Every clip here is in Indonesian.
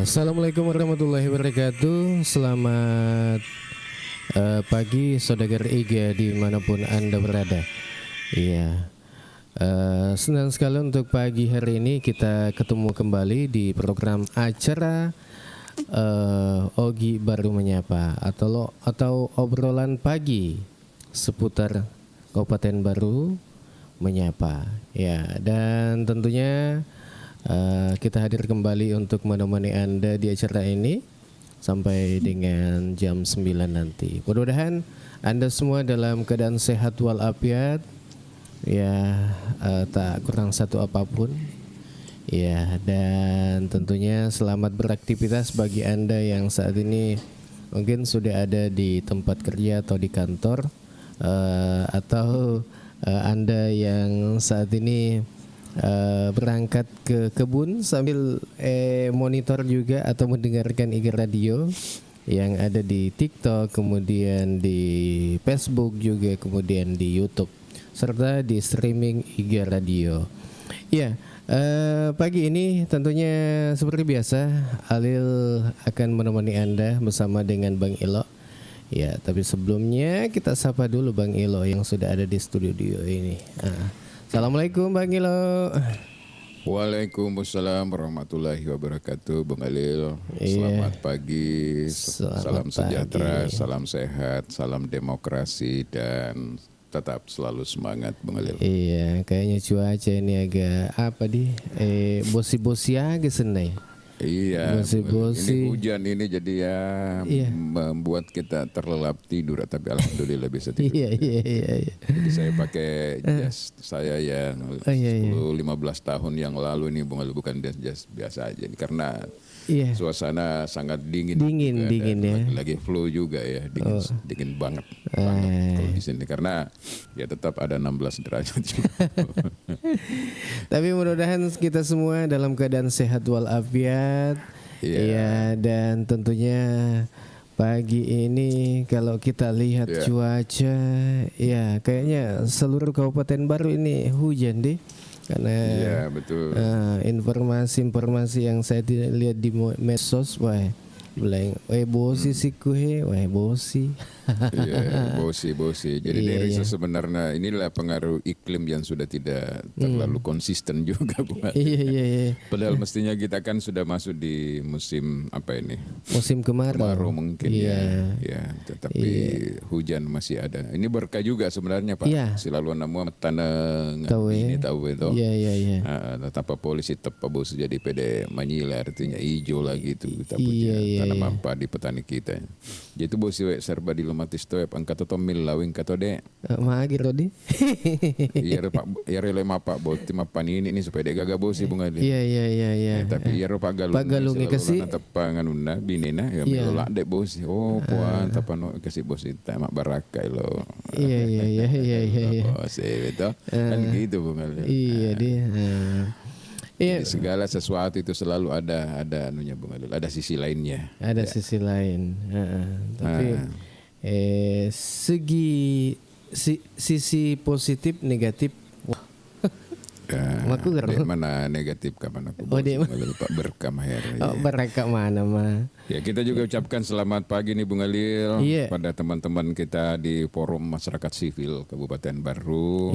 Assalamualaikum warahmatullahi wabarakatuh. Selamat pagi saudagar Iga dimanapun Anda berada. Iya, senang sekali untuk pagi hari ini kita ketemu kembali di program acara Ogi Baru Menyapa atau obrolan pagi seputar Kabupaten Baru Menyapa. Ya, dan tentunya kita hadir kembali untuk menemani Anda di acara ini sampai dengan jam 9 nanti. Mudah-mudahan Anda semua dalam keadaan sehat walafiat, ya, tak kurang satu apapun. Ya, dan tentunya selamat beraktivitas bagi Anda yang saat ini mungkin sudah ada di tempat kerja atau di kantor, atau Anda yang saat ini berangkat ke kebun sambil monitor juga atau mendengarkan IGA Radio yang ada di TikTok, kemudian di Facebook juga, kemudian di YouTube serta di streaming IGA Radio. Ya, pagi ini tentunya seperti biasa Alil akan menemani Anda bersama dengan Bang Ilo. Ya, tapi sebelumnya kita sapa dulu Bang Ilo yang sudah ada di studio ini. Assalamualaikum Bang Ilo. Waalaikumsalam warahmatullahi wabarakatuh, Bang Alil. Selamat pagi, salam sejahtera, salam sehat, salam demokrasi, dan tetap selalu semangat, Bang Alil. Iya, kayaknya cuaca ini agak apa bosi-bosi aja senai. Iya, bosi-bosi. ini hujan ini jadi ya membuat kita terlelap tidur, tapi alhamdulillah bisa tidur. Iya. Jadi saya pakai jas saya yang 10-15 tahun yang lalu ini, Bung Alil, bukan jas biasa aja ini karena suasana sangat dingin ya. Lagi flu juga ya, dingin banget kalau di sini karena ya tetap ada 16 derajat juga. Tapi mudah-mudahan kita semua dalam keadaan sehat walafiat. Iya, dan tentunya pagi ini kalau kita lihat cuaca, ya kayaknya seluruh Kabupaten Baru ini hujan deh. Karena betul. Informasi yang saya tidak lihat di medsos, bosi sikuhe, bosi. Iya, bosi. Jadi dari sebenarnya inilah pengaruh iklim yang sudah tidak terlalu konsisten juga, bukan? Iya. Padahal mestinya kita kan sudah masuk di musim apa ini? Musim kemarau mungkin ya. Tetapi hujan masih ada. Ini berkah juga sebenarnya, Pak. Selalu namu tanah ini tahu itu. Iya. Tanpa polisi tepa bos jadi pede manyila artinya hijau lagi itu kita punya tanam apa di petani kita. Jadi itu bos serba di lumatis toep angkat atau mil lawing kato de. Magi rodi. Iya Pak, ya rele mapa bot mapan ini supaya dia gagah bosi bunga dia. Iya. Tapi ya ro pagalung kasih tepanganuna binena ya melolak dek bosi. Oh puan tapano kasih bosi tamak baraka lo. Iya. Bosi itu kan gitu bunga. Iya dia. Jadi segala sesuatu itu selalu ada anunya, Bung Alil, ada sisi lainnya. Ada sisi lain. Tapi sisi positif negatif. Mana negatif kapan aku Pak berkah mahir. Berkah mana mah. Ya, kita juga ucapkan selamat pagi nih Bung Alil pada teman-teman kita di Forum Masyarakat Sivil Kabupaten Baru.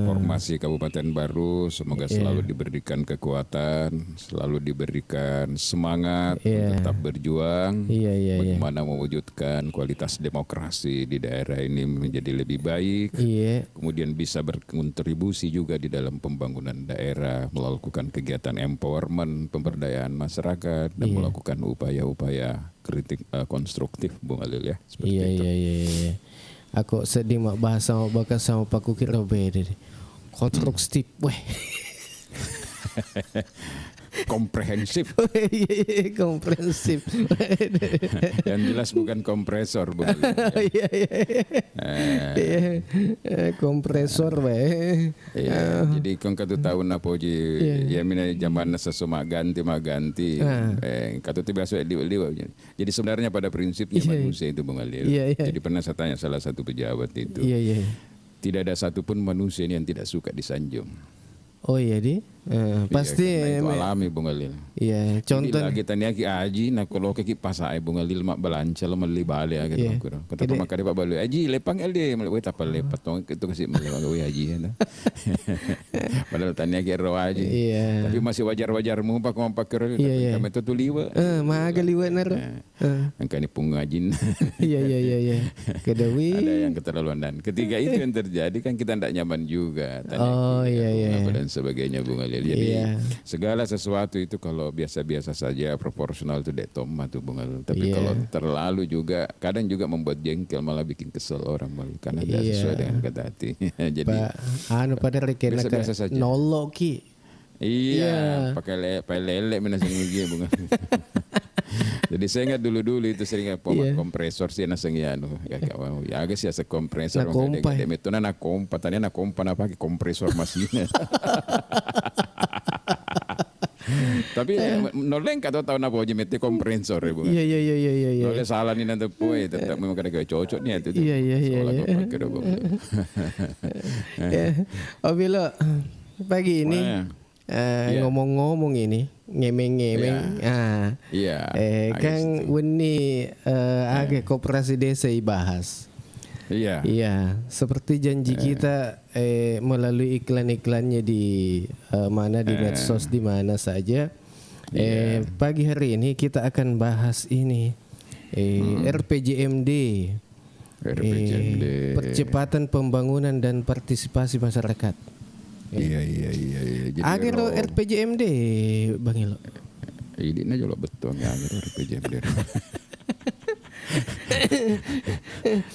Formasi Kabupaten Baru, semoga selalu diberikan kekuatan, selalu diberikan semangat untuk tetap berjuang. Bagaimana mewujudkan kualitas demokrasi di daerah ini menjadi lebih baik. Kemudian bisa berkontribusi juga di dalam pembangunan daerah, melakukan kegiatan empowerment, pemberdayaan masyarakat, dan melakukan upaya-upaya kritik konstruktif, Bung Alil ya. Iya. Aku sedih mak bahasa bakas sama Pak Kukir beda deh. Konstruktif, komprehensif. Komprehensif. Yang jelas bukan kompresor, Bung. Iya. Kompresor jadi kong katu tahun apa ya mina zaman sesuma ganti. Katu tu biasa liwa. Jadi sebenarnya pada prinsipnya manusia itu, Bung Alil. Jadi pernah saya tanya salah satu pejabat itu. Tidak ada satupun manusia yang tidak suka disanjung. Oh iya di? Pasti itu alami Bung Alil. Iya, contoh lagi tanya ki aji nak kalau ki pasai Bung Alil mak balanca lo meli balik gitu kurang. Kata pemakade Pak Balu aji lepang LD meli tapal lepat tong itu kasih meli gawe aji ya. Padahal tanya ki ro aji. Tapi masih wajar-wajarmu pak kira kami itu tuliwa. Maga liwa nar. Angkani pungajin. Iya. Kedawi. Ada yang keterlaluan dan ketiga itu yang terjadi kan kita tidak nyaman juga. Iya. Dan sebagainya Bung Alil. Jadi segala sesuatu itu kalau biasa-biasa saja proporsional itu detom tuh Bung Alil. Tapi kalau terlalu juga kadang juga membuat jengkel malah bikin kesel orang malah karena tidak sesuai dengan kata hati. Jadi pada rekena biasa saja. Nolok ki. Iya, pakai lele menaseng lagi Bung Alil. Jadi saya ingat dulu itu sering kompresor sih naseng ya agak sih asa kompresor de metona na kompa tanya na kompa na pakai kompresor mesinnya. Tapi noleng kata tahu napa aja mete kompresor ya Bung. Iya. Noleng salah ni nanti poe tetap memang kada cocok ni itu. Iya. Bila pagi ini ngomong-ngomong ini ngemeng-ngemeng kan Weni agak koperasi desa ibahas. Iya, seperti janji kita melalui iklan-iklannya di mana di medsos di mana saja. Pagi hari ini kita akan bahas ini RPJMD. Percepatan pembangunan dan partisipasi masyarakat. Iya. Agar RPJMD Bang Ilo. Ini aja lo betul ya RPJMD.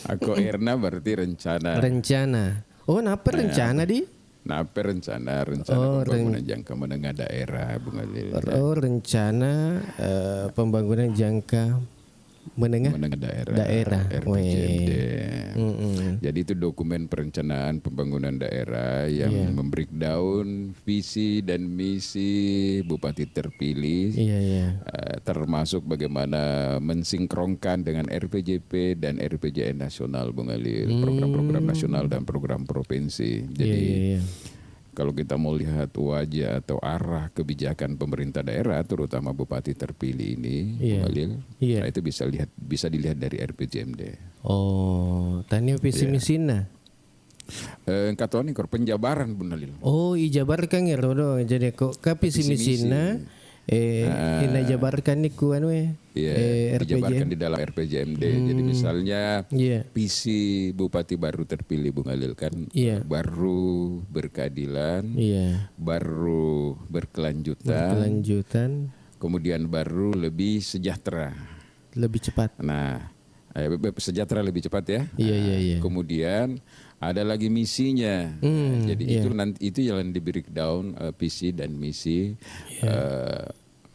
Aku Erna berarti rencana. Oh, napa rencana di? Napa rencana pembangunan jangka menengah daerah Bung Alil. Oh, rencana pembangunan jangka menengah daerah. RPJMD. Jadi itu dokumen perencanaan pembangunan daerah yang membreakdown visi dan misi bupati terpilih, termasuk bagaimana mensinkronkan dengan RPJP dan RPJN nasional Bung Alil, program-program nasional dan program provinsi. Jadi kalau kita mau lihat wajah atau arah kebijakan pemerintah daerah, terutama bupati terpilih ini, Bung Alil, nah itu bisa dilihat dari RPJMD. Oh, tanya visi misinya. Kata ini penjabaran Bung Alil. Oh, ijabarkan ya rodo. Jadi kok visi misinya ina jabarkan ni ku anu dijabarkan di dalam RPJMD. Jadi misalnya visi bupati baru terpilih Bung Alil kan baru berkeadilan, baru berkelanjutan, kemudian baru lebih sejahtera, lebih cepat. Nah, sejahtera lebih cepat ya. Iya. Kemudian ada lagi misinya. Jadi itu nanti itu yang di breakdown visi dan misi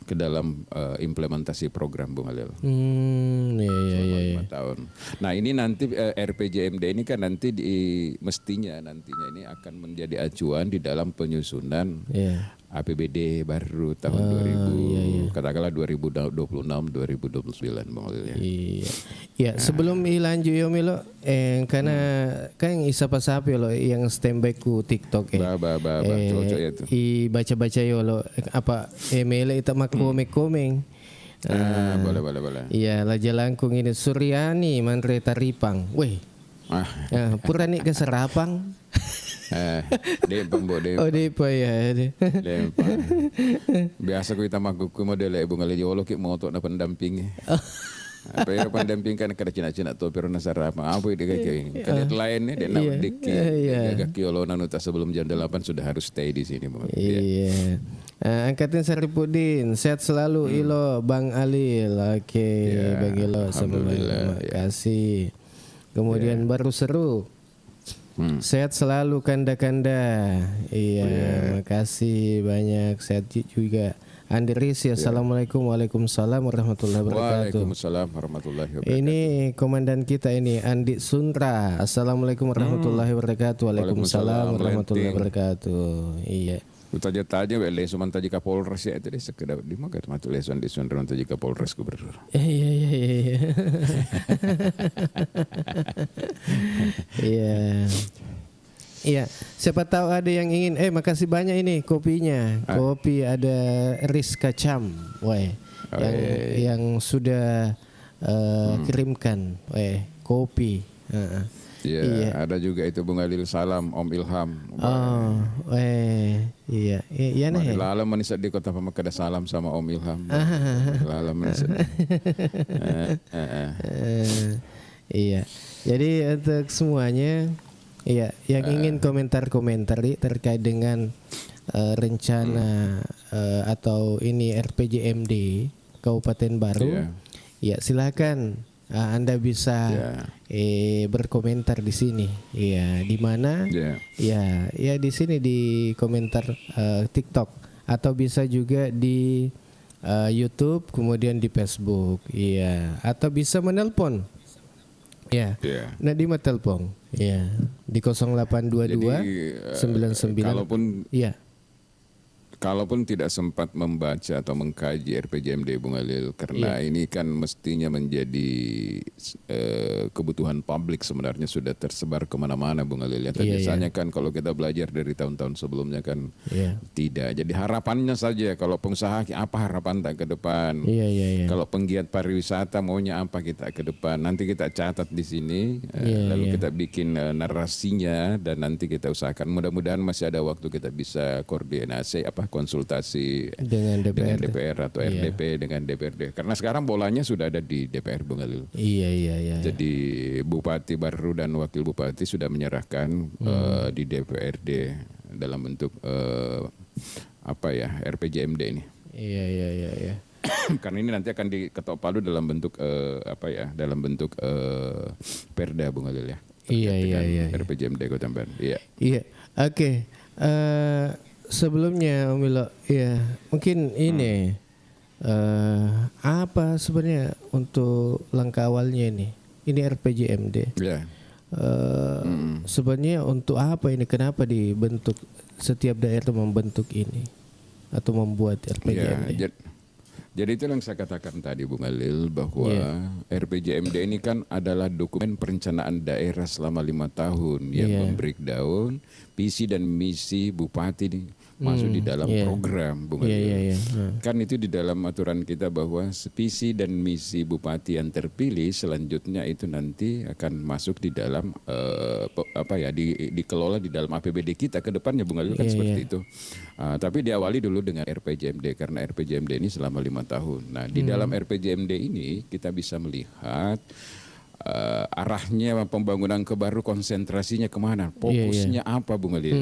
ke dalam implementasi program Bung Alil. Selama 5 tahun. Nah ini nanti RPJMD ini kan nanti mestinya nantinya ini akan menjadi acuan di dalam penyusunan APBD baru tahun 2000 katakanlah 2026 2029 Bung Alil ya. Iya. Sebelum lanjut yo Milo karena kan isa pasapi lo yang standby ku TikTok cocok ya tuh. Baca-baca yo lo apa email itu mak komeng. Boleh. Iya, Laja Langkung ini Suryani Mandre Taripang. Weh. Purani ke Serapang. Dempang bo. Oh depa ya. Dempang. Biasa ku itama ku model Bung Alil Jolo ki moto na pendamping. Pero pendamping kan kada cina-cina to pero nasarapang. Apa ide kayak ini. Kan lain nih dena dikki. Gagak yolo nanuta sebelum jam 8 sudah harus stay di sini Bung. Iya. Angkatin Saripudin, sehat selalu Ilo Bang Alil. Oke, Bang Ilo terima kasih. Kemudian baru seru. Sehat selalu Kanda-kanda. Iya, makasih banyak. Sehat juga. Andi Risi, assalamualaikum, waalaikumsalam warahmatullahi wabarakatuh. Waalaikumsalam warahmatullahi wabarakatuh. Ini komandan kita ini Andi Suntra. Assalamualaikum warahmatullahi wabarakatuh. Waalaikumsalam warahmatullahi wabarakatuh. Iya. Utaja-taja leso man taji Kapolres ya itu deh sekedar di mana matu leson di Suntra taji Kapolres gubernur. Iya. Iya. siapa tahu ada yang ingin. Makasih banyak ini kopinya. Kopi ada Rizka Cham, yang sudah kirimkan, kopi. Iya, ada juga itu Bung Alil, salam Om Ilham. Iya nih. Lalam manisat di Kota Pamekasan, salam sama Om Ilham. Lalam manisat. Iya. Jadi untuk semuanya, iya, yang ingin komentar-komentar terkait dengan rencana atau ini RPJMD Kabupaten Baru, ya silakan. Anda bisa berkomentar di sini, ya, di mana, ya di sini di komentar TikTok, atau bisa juga di YouTube, kemudian di Facebook, ya, atau bisa menelpon, ya, nah di telepon, ya, di 0822 99, kalaupun tidak sempat membaca atau mengkaji RPJMD Bung Alil, karena ini kan mestinya menjadi kebutuhan publik, sebenarnya sudah tersebar kemana-mana Bung Alil. Biasanya kan kalau kita belajar dari tahun-tahun sebelumnya kan tidak. Jadi harapannya saja, kalau pengusaha apa harapan tak ke depan. Kalau penggiat pariwisata maunya apa kita ke depan. Nanti kita catat di sini, lalu kita bikin narasinya dan nanti kita usahakan. Mudah-mudahan masih ada waktu kita bisa koordinasi konsultasi dengan DPR atau RDP dengan DPRD. Karena sekarang bolanya sudah ada di DPR Bung Alil. Iya. Jadi Bupati baru dan Wakil Bupati sudah menyerahkan di DPRD dalam bentuk RPJMD ini. Iya. Karena ini nanti akan diketok palu dalam bentuk dalam bentuk Perda Bung Alil ya. Iya. RPJMD Kota Bandung. Iya. Oke. Sebelumnya Om Milo, ya mungkin ini apa sebenarnya untuk langkah awalnya ini RPJMD. Sebenarnya untuk apa ini? Kenapa dibentuk, setiap daerah membentuk ini atau membuat RPJMD? Jadi itu yang saya katakan tadi Bung Alil, bahwa RPJMD ini kan adalah dokumen perencanaan daerah selama 5 tahun yang membreakdown visi dan misi bupati ini masuk di dalam program Bung Alil. Kan itu di dalam aturan kita bahwa visi dan misi bupati yang terpilih selanjutnya itu nanti akan masuk di dalam dikelola di dalam APBD kita ke depannya Bung Alil, kan seperti itu. Tapi diawali dulu dengan RPJMD, karena RPJMD ini selama 5 tahun. Nah, di dalam RPJMD ini kita bisa melihat arahnya pembangunan kebaru, konsentrasinya kemana, fokusnya apa Bung Alil.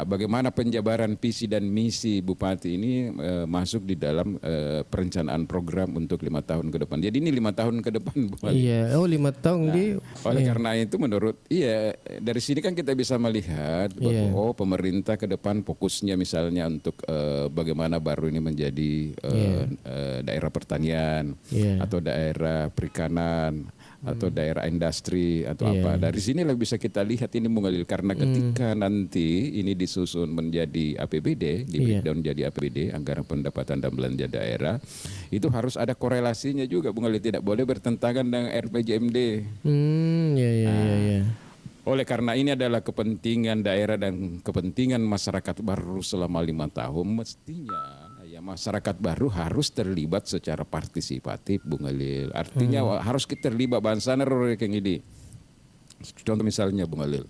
Bagaimana penjabaran visi dan misi bupati ini masuk di dalam perencanaan program untuk 5 tahun ke depan. Jadi ini 5 tahun ke depan Bung Alil. 5 tahun oleh karena itu menurut dari sini kan kita bisa melihat bahwa pemerintah ke depan fokusnya misalnya untuk bagaimana baru ini menjadi daerah pertanian atau daerah perikanan atau daerah industri atau apa. Dari sinilah bisa kita lihat ini Bung Alil, karena ketika nanti ini disusun menjadi APBD, di breakdown jadi APBD, anggaran pendapatan dan belanja daerah, itu harus ada korelasinya juga Bung Alil, tidak boleh bertentangan dengan RPJMD. Oleh karena ini adalah kepentingan daerah dan kepentingan masyarakat baru selama 5 tahun, mestinya masyarakat baru harus terlibat secara partisipatif Bung Alil. Artinya harus kita terlibat bangsa yang ini. Contoh misalnya Bung Alil.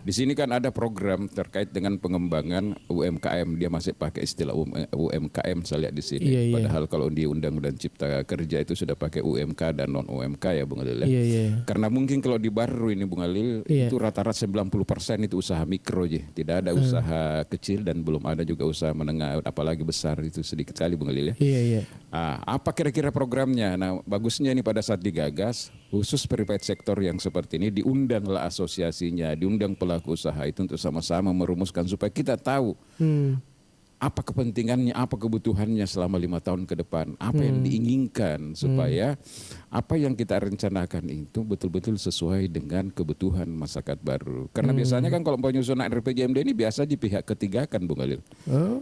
Di sini kan ada program terkait dengan pengembangan UMKM. Dia masih pakai istilah UMKM saya lihat di sini. Padahal kalau di Undang-Undang Cipta Kerja itu sudah pakai UMK dan non UMK ya Bung Alil. Karena mungkin kalau di baru ini Bung Alil itu rata-rata 90% itu usaha mikro aja. Tidak ada usaha kecil dan belum ada juga usaha menengah, apalagi besar, itu sedikit sekali Bung Alil ya. Apa kira-kira programnya? Nah, bagusnya ini pada saat digagas, khusus private sector yang seperti ini diundanglah asosiasinya, diundang pelaku usaha itu untuk sama-sama merumuskan supaya kita tahu apa kepentingannya, apa kebutuhannya selama 5 tahun ke depan, apa yang diinginkan supaya apa yang kita rencanakan itu betul-betul sesuai dengan kebutuhan masyarakat baru. Karena biasanya kan kalau penyusunan RPJMD ini biasa di pihak ketiga kan Bung Khalil.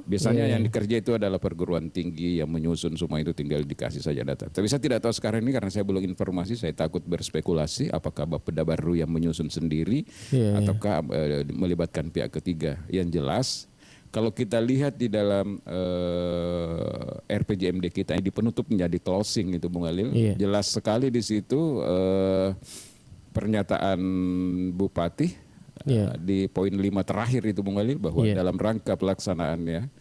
Biasanya yang dikerja itu adalah perguruan tinggi yang menyusun semua itu, tinggal dikasih saja data. Tapi saya tidak tahu sekarang ini karena saya belum informasi, saya takut berspekulasi apakah Bapeda baru yang menyusun sendiri ataukah melibatkan pihak ketiga. Yang jelas kalau kita lihat di dalam RPJMD kita ini di penutup menjadi closing itu Bung Khalil, jelas sekali di situ pernyataan Bupati di poin 5 terakhir itu Bung Khalil, bahwa dalam rangka pelaksanaannya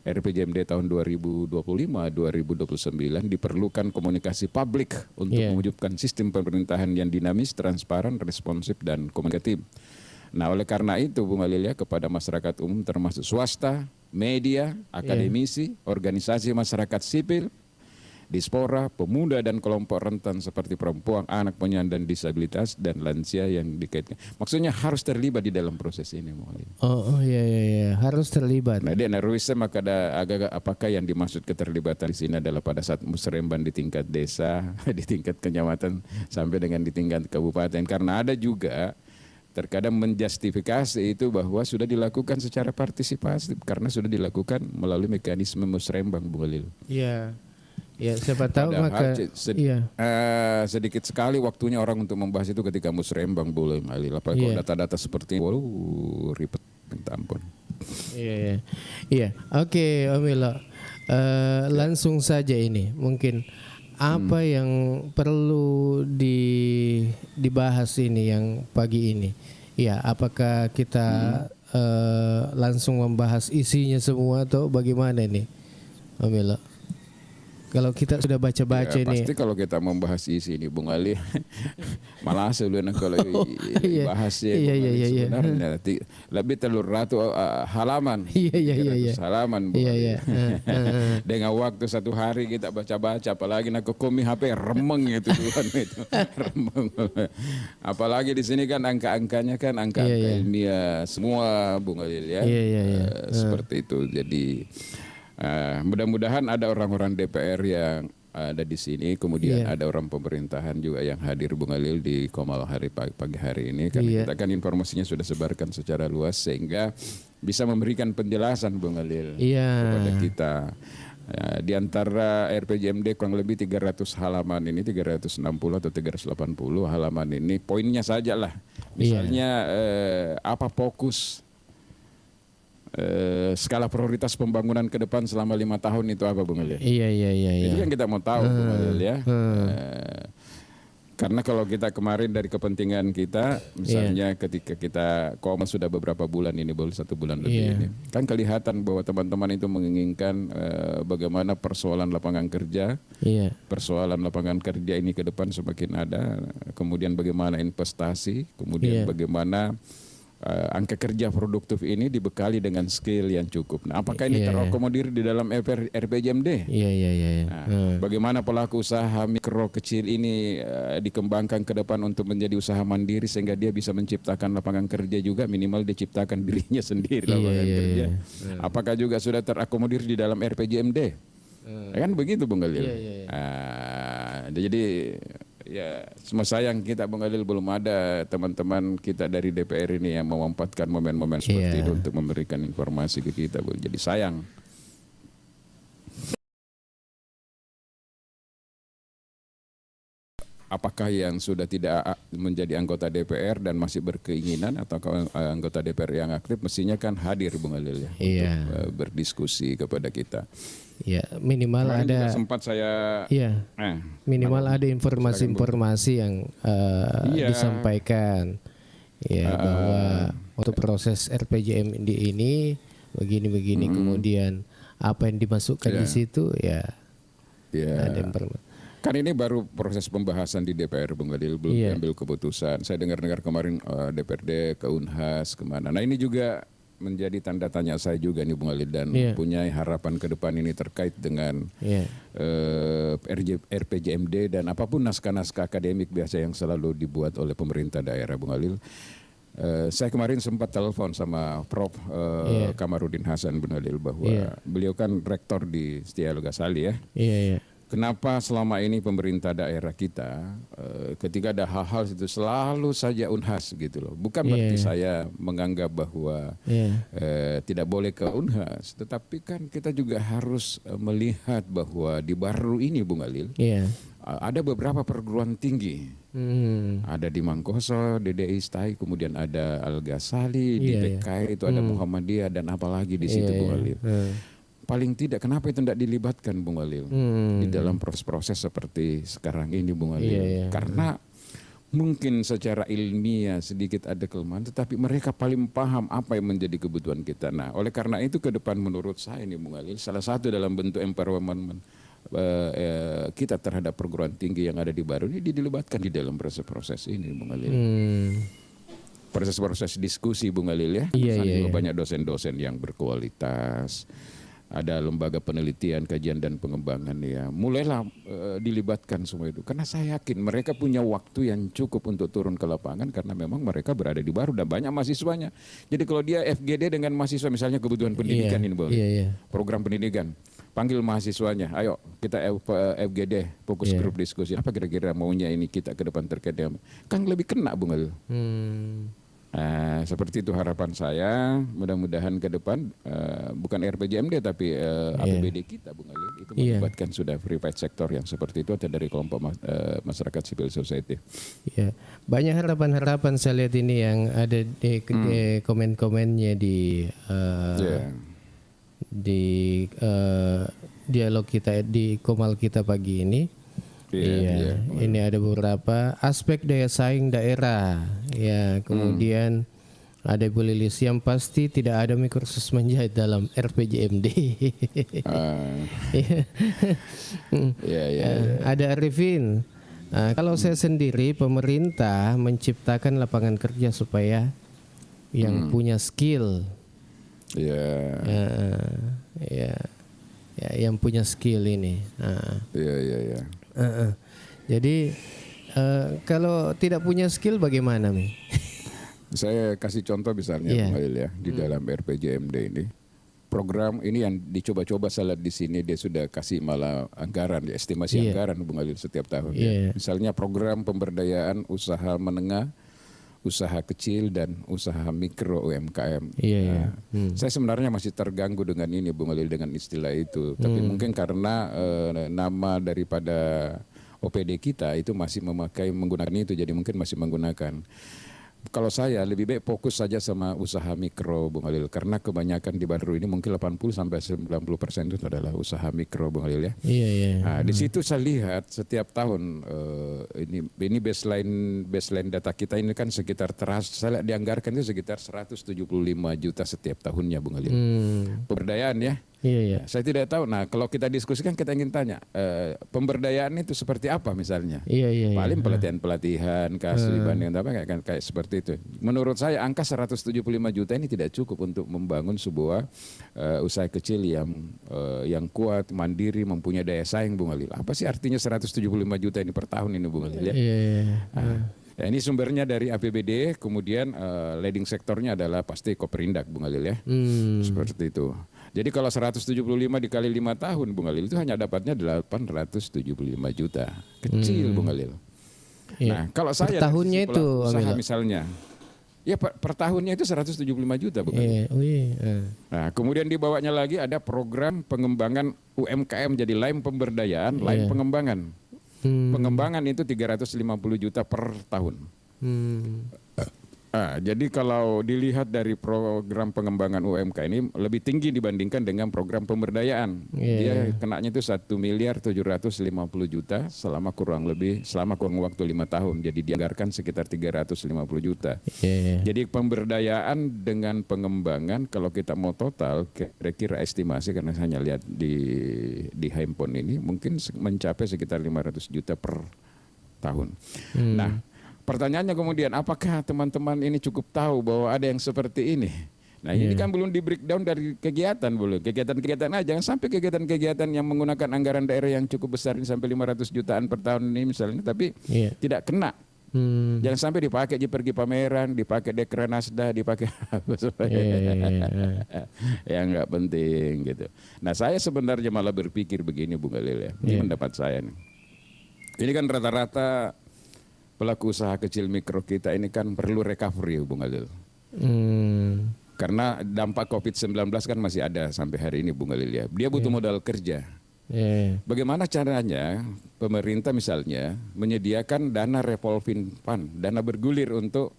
RPJMD tahun 2025-2029 diperlukan komunikasi publik untuk mewujudkan sistem pemerintahan yang dinamis, transparan, responsif, dan komunikatif. Nah, oleh karena itu Bung Khalil, kepada masyarakat umum termasuk swasta, media, akademisi, organisasi masyarakat sipil, diaspora, pemuda dan kelompok rentan seperti perempuan, anak penyandang disabilitas dan lansia yang dikaitkan. Maksudnya harus terlibat di dalam proses ini Bung Khalil. Iya, harus terlibat. Nah, dia Ruise maka agak apakah yang dimaksud keterlibatan di sini adalah pada saat musrembang di tingkat desa, di tingkat kecamatan sampai dengan di tingkat kabupaten, karena ada juga terkadang menjustifikasi itu bahwa sudah dilakukan secara partisipatif karena sudah dilakukan melalui mekanisme musrembang Bung Khalil. Iya. Ya, siapa tahu maka sedikit sekali waktunya orang untuk membahas itu ketika musrembang Bung Khalil. Apalagi kalau data-data seperti ini, ribet minta ampun. Iya. Oke, Om Milo. Langsung saja ini mungkin apa yang perlu dibahas ini yang pagi ini? Ya, apakah kita langsung membahas isinya semua atau bagaimana ini, Om Milo? Kalau kita sudah baca-baca pasti kalau kita membahas isi ini Bung Ali malah sebenarnya kalau bahasnya sebenarnya lebih telur ratu halaman. Halaman Bung Ali. Dengan waktu 1 hari kita baca-baca, apalagi nak komi HP remeng itu Tuhan itu. Remeng. Apalagi di sini kan angka-angkanya kan angka ilmiah semua Bung Ali ya. Seperti itu. Jadi mudah-mudahan ada orang-orang DPR yang ada di sini, kemudian ada orang pemerintahan juga yang hadir Bung Khalil di Komal pagi hari ini, karena kita kan informasinya sudah sebarkan secara luas sehingga bisa memberikan penjelasan Bung Khalil kepada kita. Di antara RPJMD kurang lebih 300 halaman ini, 360 atau 380 halaman ini, poinnya saja lah. Misalnya apa fokus skala prioritas pembangunan ke depan selama 5 tahun itu apa Bung Khalil? Iya. Itu yang kita mau tahu Bung Khalil ya. Karena kalau kita kemarin dari kepentingan kita, misalnya ketika kita koma sudah beberapa bulan ini, baru 1 bulan lebih ini, kan kelihatan bahwa teman-teman itu menginginkan bagaimana persoalan lapangan kerja, persoalan lapangan kerja ini ke depan semakin ada, kemudian bagaimana investasi, kemudian bagaimana angka kerja produktif ini dibekali dengan skill yang cukup. Nah, apakah ini terakomodir di dalam RPJMD? Nah, bagaimana pelaku usaha mikro kecil ini dikembangkan ke depan untuk menjadi usaha mandiri sehingga dia bisa menciptakan lapangan kerja juga, minimal dia ciptakan dirinya sendiri lapangan kerja. Apakah juga sudah terakomodir di dalam RPJMD? Kan begitu Bung Khalil. Jadi ya semua sayang kita Bung Khalil belum ada teman-teman kita dari DPR ini yang memanfaatkan momen-momen seperti itu untuk memberikan informasi ke kita. Jadi sayang. Apakah yang sudah tidak menjadi anggota DPR dan masih berkeinginan, atau anggota DPR yang aktif mestinya kan hadir Bung Khalil ya untuk berdiskusi kepada kita. Ya, minimal ada sempat saya minimal ada informasi-informasi yang disampaikan bahwa untuk proses RPJMD ini begini kemudian apa yang dimasukkan di situ ada informasi. Kan ini baru proses pembahasan di DPR Bung Khalil, belum diambil keputusan. Saya dengar kemarin DPRD ke Unhas kemana. Nah ini juga menjadi tanda tanya saya juga nih Bung Khalil, dan punya harapan ke depan ini terkait dengan RPJMD dan apapun naskah-naskah akademik biasa yang selalu dibuat oleh pemerintah daerah Bung Khalil. Saya kemarin sempat telepon sama Prof. Kamarudin Hasan Bung Halil bahwa beliau kan rektor di Setia Logasali ya. Kenapa selama ini pemerintah daerah kita ketika ada hal-hal itu selalu saja Unhas gitu loh. Bukan berarti saya menganggap bahwa tidak boleh ke Unhas, tetapi kan kita juga harus melihat bahwa di Baru ini Bung Halil ada beberapa perguruan tinggi. Ada di Mangkoso, DDI STAI, kemudian ada Al-Ghazali, di PKI itu ada Muhammadiyah dan apalagi di situ Bung Halil. Paling tidak kenapa itu tidak dilibatkan Bung Halil di dalam proses-proses seperti sekarang ini Bung Halil. Karena mungkin secara ilmiah sedikit ada kelemahan, tetapi mereka paling paham apa yang menjadi kebutuhan kita. Nah, oleh karena itu ke depan menurut saya ini Bung Halil, salah satu dalam bentuk empowerment kita terhadap perguruan tinggi yang ada di Baru ini dilibatkan di dalam proses-proses ini Bung Halil. Proses-proses diskusi Bung Halil ya. Banyak dosen-dosen yang berkualitas. Ada lembaga penelitian, kajian dan pengembangan ya. Mulailah dilibatkan semua itu. Karena saya yakin mereka punya waktu yang cukup untuk turun ke lapangan karena memang mereka berada di Baru dan banyak mahasiswanya. Jadi kalau dia FGD dengan mahasiswa misalnya kebutuhan pendidikan ini program pendidikan. Panggil mahasiswanya, ayo kita FGD, fokus grup diskusi. Apa kira-kira maunya ini kita ke depan terkait dengan kan lebih kena Bung Halil. Seperti itu harapan saya. Mudah-mudahan ke depan bukan RPJMD tapi APBD kita Bung Halil itu melibatkan sudah private sector yang seperti itu atau dari kelompok masyarakat civil society. Banyak harapan-harapan saya lihat ini yang ada di komen-komennya di dialog kita di Komal kita pagi ini. Ini ada beberapa aspek daya saing daerah. Kemudian ada Bu Lilis yang pasti tidak ada kursus menjahit dalam RPJMD. Ada Arifin. Kalau saya sendiri pemerintah menciptakan lapangan kerja supaya yang punya skill. Yang punya skill ini. Jadi kalau tidak punya skill bagaimana Mi? Saya kasih contoh misalnya Bung Halil ya di dalam RPJMD ini. Program ini yang dicoba-coba saya lihat di sini dia sudah kasih malah anggaran, estimasi anggaran Bung Halil setiap tahun. Misalnya program pemberdayaan usaha menengah, usaha kecil dan usaha mikro UMKM. Saya sebenarnya masih terganggu dengan ini Bung Halil dengan istilah itu. Tapi mungkin karena nama daripada OPD kita itu masih menggunakan itu, jadi mungkin masih menggunakan. Kalau saya lebih baik fokus saja sama usaha mikro Bung Halil karena kebanyakan di Baru ini mungkin 80-90% itu adalah usaha mikro Bung Halil ya. Nah, di situ saya lihat setiap tahun ini baseline data kita ini kan sekitar saya lihat dianggarkan itu sekitar 175 juta setiap tahunnya Bung Halil. Pemberdayaan ya. Saya tidak tahu. Nah, kalau kita diskusikan kita ingin tanya pemberdayaan itu seperti apa misalnya? Paling pelatihan kasus dibanding apa kayak seperti itu. Menurut saya angka 175 juta ini tidak cukup untuk membangun sebuah usaha kecil yang kuat, mandiri, mempunyai daya saing Bung Halil. Apa sih artinya 175 juta ini per tahun ini Bung Halil ya? Ya, ini sumbernya dari APBD, kemudian leading sektornya adalah pasti Koperindak Bung Halil ya. Seperti itu. Jadi kalau 175 dikali 5 tahun Bung Halil itu hanya dapatnya 875 juta. Kecil Bung Halil. Nah, kalau saya per tahunnya itu usaha misalnya. Ya per tahunnya itu 175 juta Bung Halil. Nah, kemudian dibawanya lagi ada program pengembangan UMKM jadi lain pemberdayaan, lain pengembangan. Pengembangan itu 350 juta per tahun. Jadi kalau dilihat dari program pengembangan UMK ini lebih tinggi dibandingkan dengan program pemberdayaan. Dia kenanya itu 1.750 juta selama kurang waktu 5 tahun. Jadi dianggarkan sekitar 350 juta. Jadi pemberdayaan dengan pengembangan kalau kita mau total kira-kira estimasi karena saya hanya lihat di handphone ini mungkin mencapai sekitar 500 juta per tahun. Nah, pertanyaannya kemudian, apakah teman-teman ini cukup tahu bahwa ada yang seperti ini? Nah ini kan belum di breakdown dari kegiatan, kegiatan-kegiatan jangan sampai kegiatan-kegiatan yang menggunakan anggaran daerah yang cukup besar ini sampai 500 jutaan per tahun ini misalnya, tapi tidak kena Jangan sampai dipakai pergi pameran, dipakai dekranasda, dipakai apa yang nggak penting gitu. Nah saya sebenarnya malah berpikir begini Bung Khalil ya, ini pendapat saya nih. Ini kan rata-rata pelaku usaha kecil mikro kita ini kan perlu recovery Bung Khalil. Karena dampak COVID-19 kan masih ada sampai hari ini Bung Khalil ya. Dia butuh modal kerja. Bagaimana caranya pemerintah misalnya menyediakan dana revolving fund, dana bergulir untuk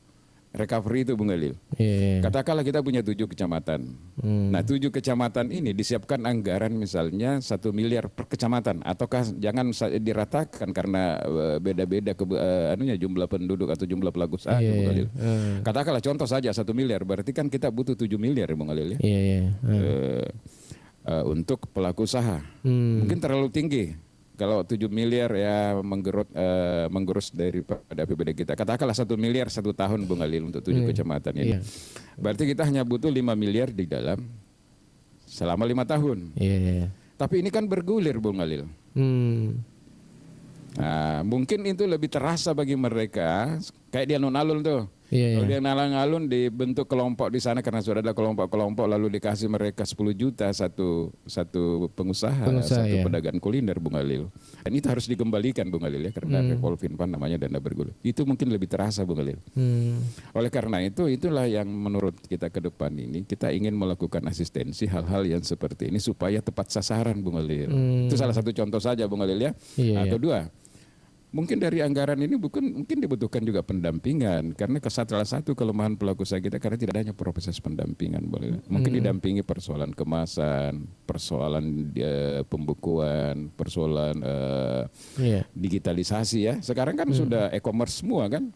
recovery itu Bung Khalil. Katakanlah kita punya 7 kecamatan. Nah 7 kecamatan ini disiapkan anggaran misalnya 1 miliar per kecamatan. Ataukah jangan diratakan karena beda-beda jumlah penduduk atau jumlah pelaku usaha Bung Khalil. Katakanlah contoh saja 1 miliar berarti kan kita butuh 7 miliar Bung Khalil ya. Untuk pelaku usaha. Mungkin terlalu tinggi. Kalau 7 miliar ya menggerus daripada APBD kita. Katakanlah 1 miliar 1 tahun Bung Khalil untuk 7 kecamatan ini. Berarti kita hanya butuh 5 miliar di dalam selama 5 tahun. Tapi ini kan bergulir Bung Khalil. Nah, mungkin itu lebih terasa bagi mereka kayak di alun-alun tuh. Kalau di alun-alun dibentuk kelompok di sana karena sudah ada kelompok-kelompok lalu dikasih mereka 10 juta satu pengusaha satu pedagang kuliner Bung Khalil. Dan itu harus dikembalikan Bung Khalil ya karena revolving fund namanya dana bergulir. Itu mungkin lebih terasa Bung Khalil. Oleh karena itulah yang menurut kita ke depan ini kita ingin melakukan asistensi hal-hal yang seperti ini supaya tepat sasaran Bung Khalil. Itu salah satu contoh saja Bung Khalil ya. Atau dua. Mungkin dari anggaran ini mungkin dibutuhkan juga pendampingan karena salah satu kelemahan pelaku usaha kita karena tidak adanya proses pendampingan. Mungkin didampingi persoalan kemasan, persoalan pembukuan, persoalan digitalisasi ya. Sekarang kan sudah e-commerce semua kan.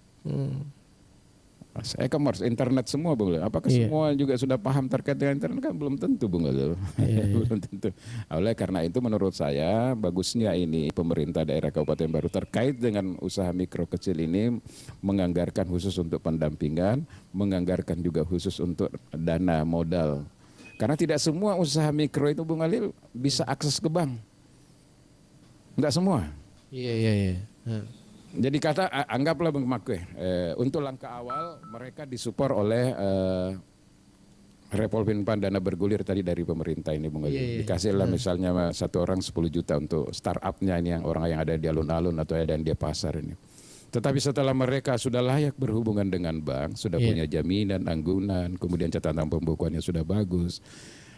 E-commerce, internet semua Bung Khalil. Apakah semua juga sudah paham terkait dengan internet kan belum tentu Bung Khalil. Belum tentu. Oleh karena itu menurut saya bagusnya ini pemerintah daerah Kabupaten Baru terkait dengan usaha mikro kecil ini menganggarkan khusus untuk pendampingan, menganggarkan juga khusus untuk dana modal. Karena tidak semua usaha mikro itu Bung Khalil bisa akses ke bank. Enggak semua. Jadi anggaplah Bang Makwe, untuk langkah awal mereka disupport oleh revolving fund dana bergulir tadi dari pemerintah ini Bung Khalil. Dikasihlah misalnya satu orang 10 juta untuk startupnya ini yang orang yang ada di alun-alun atau ada di pasar ini. Tetapi setelah mereka sudah layak berhubungan dengan bank, sudah punya jaminan, anggunan, kemudian catatan pembukuannya sudah bagus.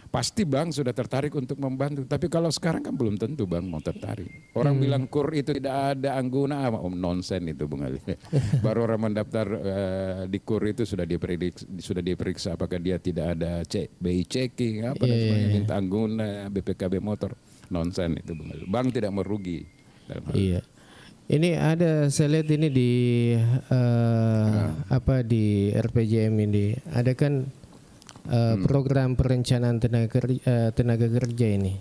Pasti bank sudah tertarik untuk membantu. Tapi kalau sekarang kan belum tentu bank mau tertarik. Orang bilang KUR itu tidak ada angguna, nonsen itu Bung Khalil. Baru orang mendaftar di KUR itu sudah diperiksa apakah dia tidak ada BI checking, apa dan sebagainya, minta angguna, BPKB motor, nonsen itu Bung Khalil. Bank tidak merugi. Ini ada saya lihat ini di di RPJM ini ada kan program perencanaan tenaga kerja ini,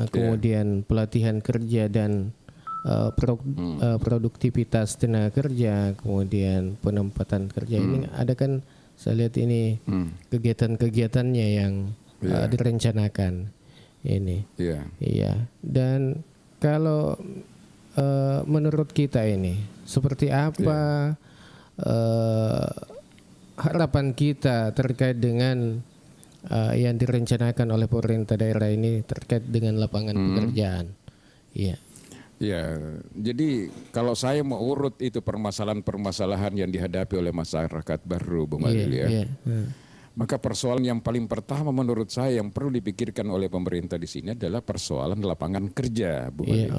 kemudian pelatihan kerja dan produktivitas tenaga kerja, kemudian penempatan kerja ini ada kan saya lihat ini kegiatan-kegiatannya yang direncanakan ini. Dan kalau menurut kita ini seperti apa harapan kita terkait dengan yang direncanakan oleh pemerintah daerah ini terkait dengan lapangan pekerjaan. Jadi kalau saya mau urut itu permasalahan-permasalahan yang dihadapi oleh masyarakat baru Bung Khalil maka persoalan yang paling pertama menurut saya yang perlu dipikirkan oleh pemerintah di sini adalah persoalan lapangan kerja Bung Khalil.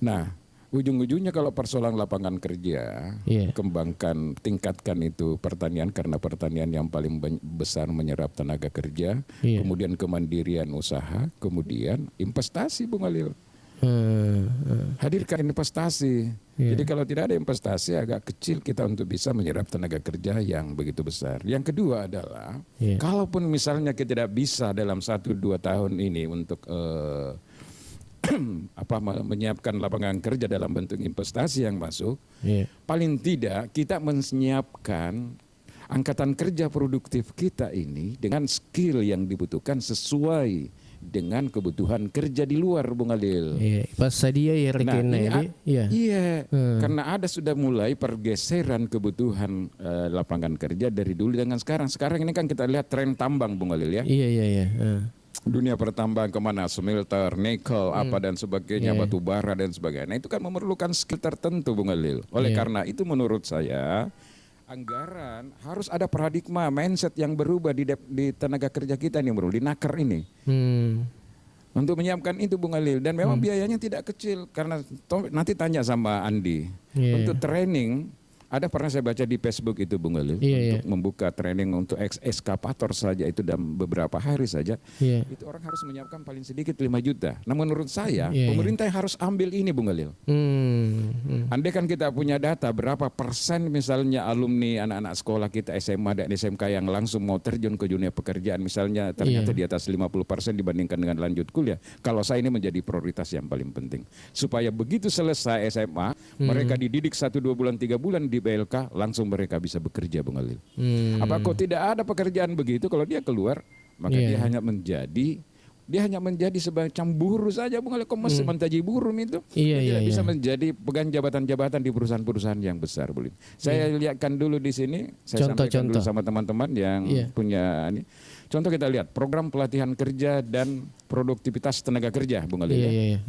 Nah, ujung-ujungnya kalau persoalan lapangan kerja, kembangkan, tingkatkan itu pertanian karena pertanian yang paling besar menyerap tenaga kerja, kemudian kemandirian usaha, kemudian investasi Bung Khalil. Hadirkan investasi. Jadi kalau tidak ada investasi agak kecil kita untuk bisa menyerap tenaga kerja yang begitu besar. Yang kedua adalah, kalaupun misalnya kita tidak bisa dalam 1-2 tahun ini untuk menyiapkan lapangan kerja dalam bentuk investasi yang masuk, paling tidak kita menyiapkan angkatan kerja produktif kita ini dengan skill yang dibutuhkan sesuai dengan kebutuhan kerja di luar, Bung Alil. Iya, pas dia ya iya. Karena ada sudah mulai pergeseran kebutuhan lapangan kerja dari dulu dengan sekarang. Sekarang ini kan kita lihat tren tambang, Bung Alil ya. Iya. Dunia pertambangan kemana, smelter, nikel, apa dan sebagainya, batu bara dan sebagainya. Nah, itu kan memerlukan skill tertentu, Bung Alil. Oleh karena itu menurut saya anggaran harus ada paradigma mindset yang berubah di tenaga kerja kita nih, bro, di naker ini. Untuk menyiapkan itu, Bung Alil. Dan memang biayanya tidak kecil karena nanti tanya sama Andi. Untuk training ada pernah saya baca di Facebook itu, Bung Alil, untuk membuka training untuk ekskavator saja itu dalam beberapa hari saja, itu orang harus menyiapkan paling sedikit 5 juta. Nah, menurut saya pemerintah harus ambil ini, Bung Alil. Andai kan kita punya data berapa persen misalnya alumni anak-anak sekolah kita SMA dan SMK yang langsung mau terjun ke dunia pekerjaan, misalnya ternyata di atas 50% dibandingkan dengan lanjut kuliah. Kalau saya ini menjadi prioritas yang paling penting. Supaya begitu selesai SMA, mereka dididik 1, 2 bulan, 3 bulan di BLK, langsung mereka bisa bekerja, Bung Alil. Apa kok tidak ada pekerjaan begitu? Kalau dia keluar, maka dia hanya menjadi semacam buruh saja, Bung Alil. Kok masih mentaji buruh itu? Dia tidak bisa menjadi pegang jabatan-jabatan di perusahaan-perusahaan yang besar, Bung Alil. Saya lihatkan dulu di sini, saya sampaikan dulu sama teman-teman yang punya ini. Contoh kita lihat program pelatihan kerja dan produktivitas tenaga kerja, Bung Alil.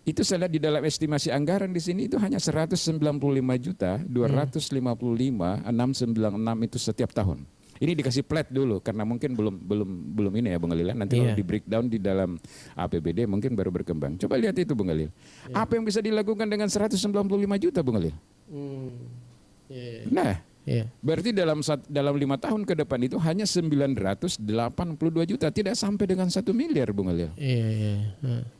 Itu saya lihat di dalam estimasi anggaran di sini itu hanya 195.255.696 itu setiap tahun. Ini dikasih plat dulu karena mungkin belum ini ya, Bung Alil. Nanti kalau di breakdown di dalam APBD mungkin baru berkembang. Coba lihat itu, Bung Alil. Apa yang bisa dilakukan dengan 195 juta, Bung Alil? Nah, berarti dalam 5 tahun ke depan itu hanya 982 juta, tidak sampai dengan 1 miliar, Bung Alil.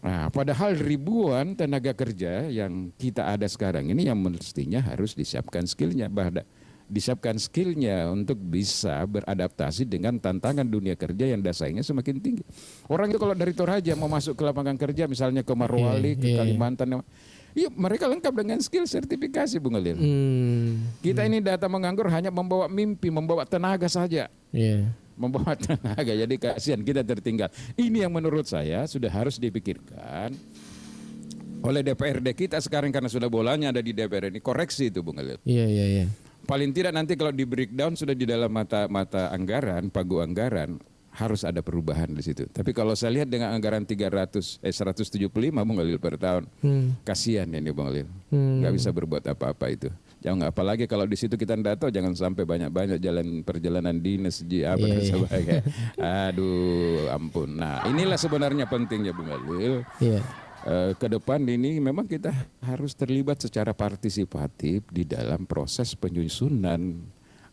Nah, padahal ribuan tenaga kerja yang kita ada sekarang ini yang mestinya harus disiapkan skillnya, untuk bisa beradaptasi dengan tantangan dunia kerja yang dasarnya semakin tinggi. Orang itu kalau dari Toraja mau masuk ke lapangan kerja, misalnya ke Morowali, ke Kalimantan, mereka lengkap dengan skill sertifikasi, Bung Alil. Kita ini data menganggur hanya membawa mimpi, membawa tenaga saja. Membawa tenaga, jadi kasihan kita tertinggal. Ini yang menurut saya sudah harus dipikirkan oleh DPRD kita sekarang, karena sudah bolanya ada di DPR ini. Koreksi itu, Bung Alil. Paling tidak nanti kalau di breakdown sudah di dalam mata anggaran, pagu anggaran, harus ada perubahan di situ. Tapi kalau saya lihat dengan anggaran 175 Bung Alil per tahun, kasihan ini, Bung Alil. Nggak bisa berbuat apa-apa itu. Jangan, apalagi kalau di situ kita tidak tahu, jangan sampai banyak-banyak perjalanan dinas dan sebagainya. Aduh, ampun. Nah, inilah sebenarnya pentingnya, Bung Alil. Ke depan ini memang kita harus terlibat secara partisipatif di dalam proses penyusunan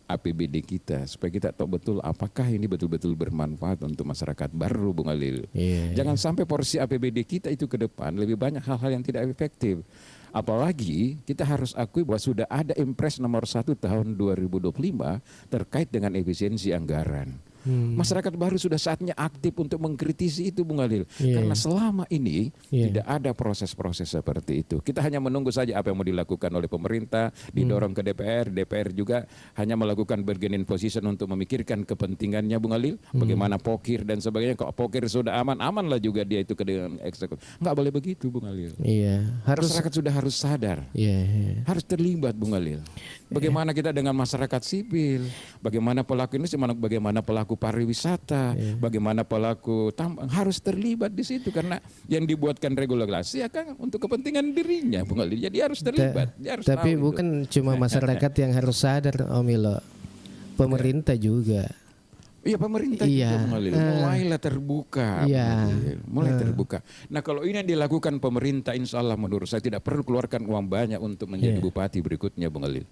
APBD kita, supaya kita tahu betul apakah ini betul-betul bermanfaat untuk masyarakat baru, Bung Alil. Jangan sampai porsi APBD kita itu ke depan lebih banyak hal-hal yang tidak efektif. Apalagi kita harus akui bahwa sudah ada Impres nomor 1 tahun 2025 terkait dengan efisiensi anggaran. Masyarakat baru sudah saatnya aktif untuk mengkritisi itu, Bung Alil. Karena selama ini tidak ada proses-proses seperti itu. Kita hanya menunggu saja apa yang mau dilakukan oleh pemerintah, didorong ke DPR. DPR juga hanya melakukan bargaining position untuk memikirkan kepentingannya, Bung Alil. Bagaimana pokir dan sebagainya. Kalau pokir sudah aman lah juga dia itu ke dengan eksekutif. Nggak boleh begitu, Bung Alil. Masyarakat sudah harus sadar. Harus terlibat, Bung Alil. Bagaimana kita dengan masyarakat sipil, bagaimana pelaku industri, bagaimana pelaku pariwisata, bagaimana pelaku tambang, harus terlibat di situ, karena yang dibuatkan regulasi akan untuk kepentingan dirinya, Bung Alil. Jadi harus terlibat. Tapi bukan cuma masyarakat yang harus sadar, Om Ilo, pemerintah juga. Iya, pemerintah juga, Bung Alil, mulailah terbuka, mulai terbuka. Nah, kalau ini yang dilakukan pemerintah, insya Allah menurut saya tidak perlu keluarkan uang banyak untuk menjadi bupati berikutnya, Bung Alil.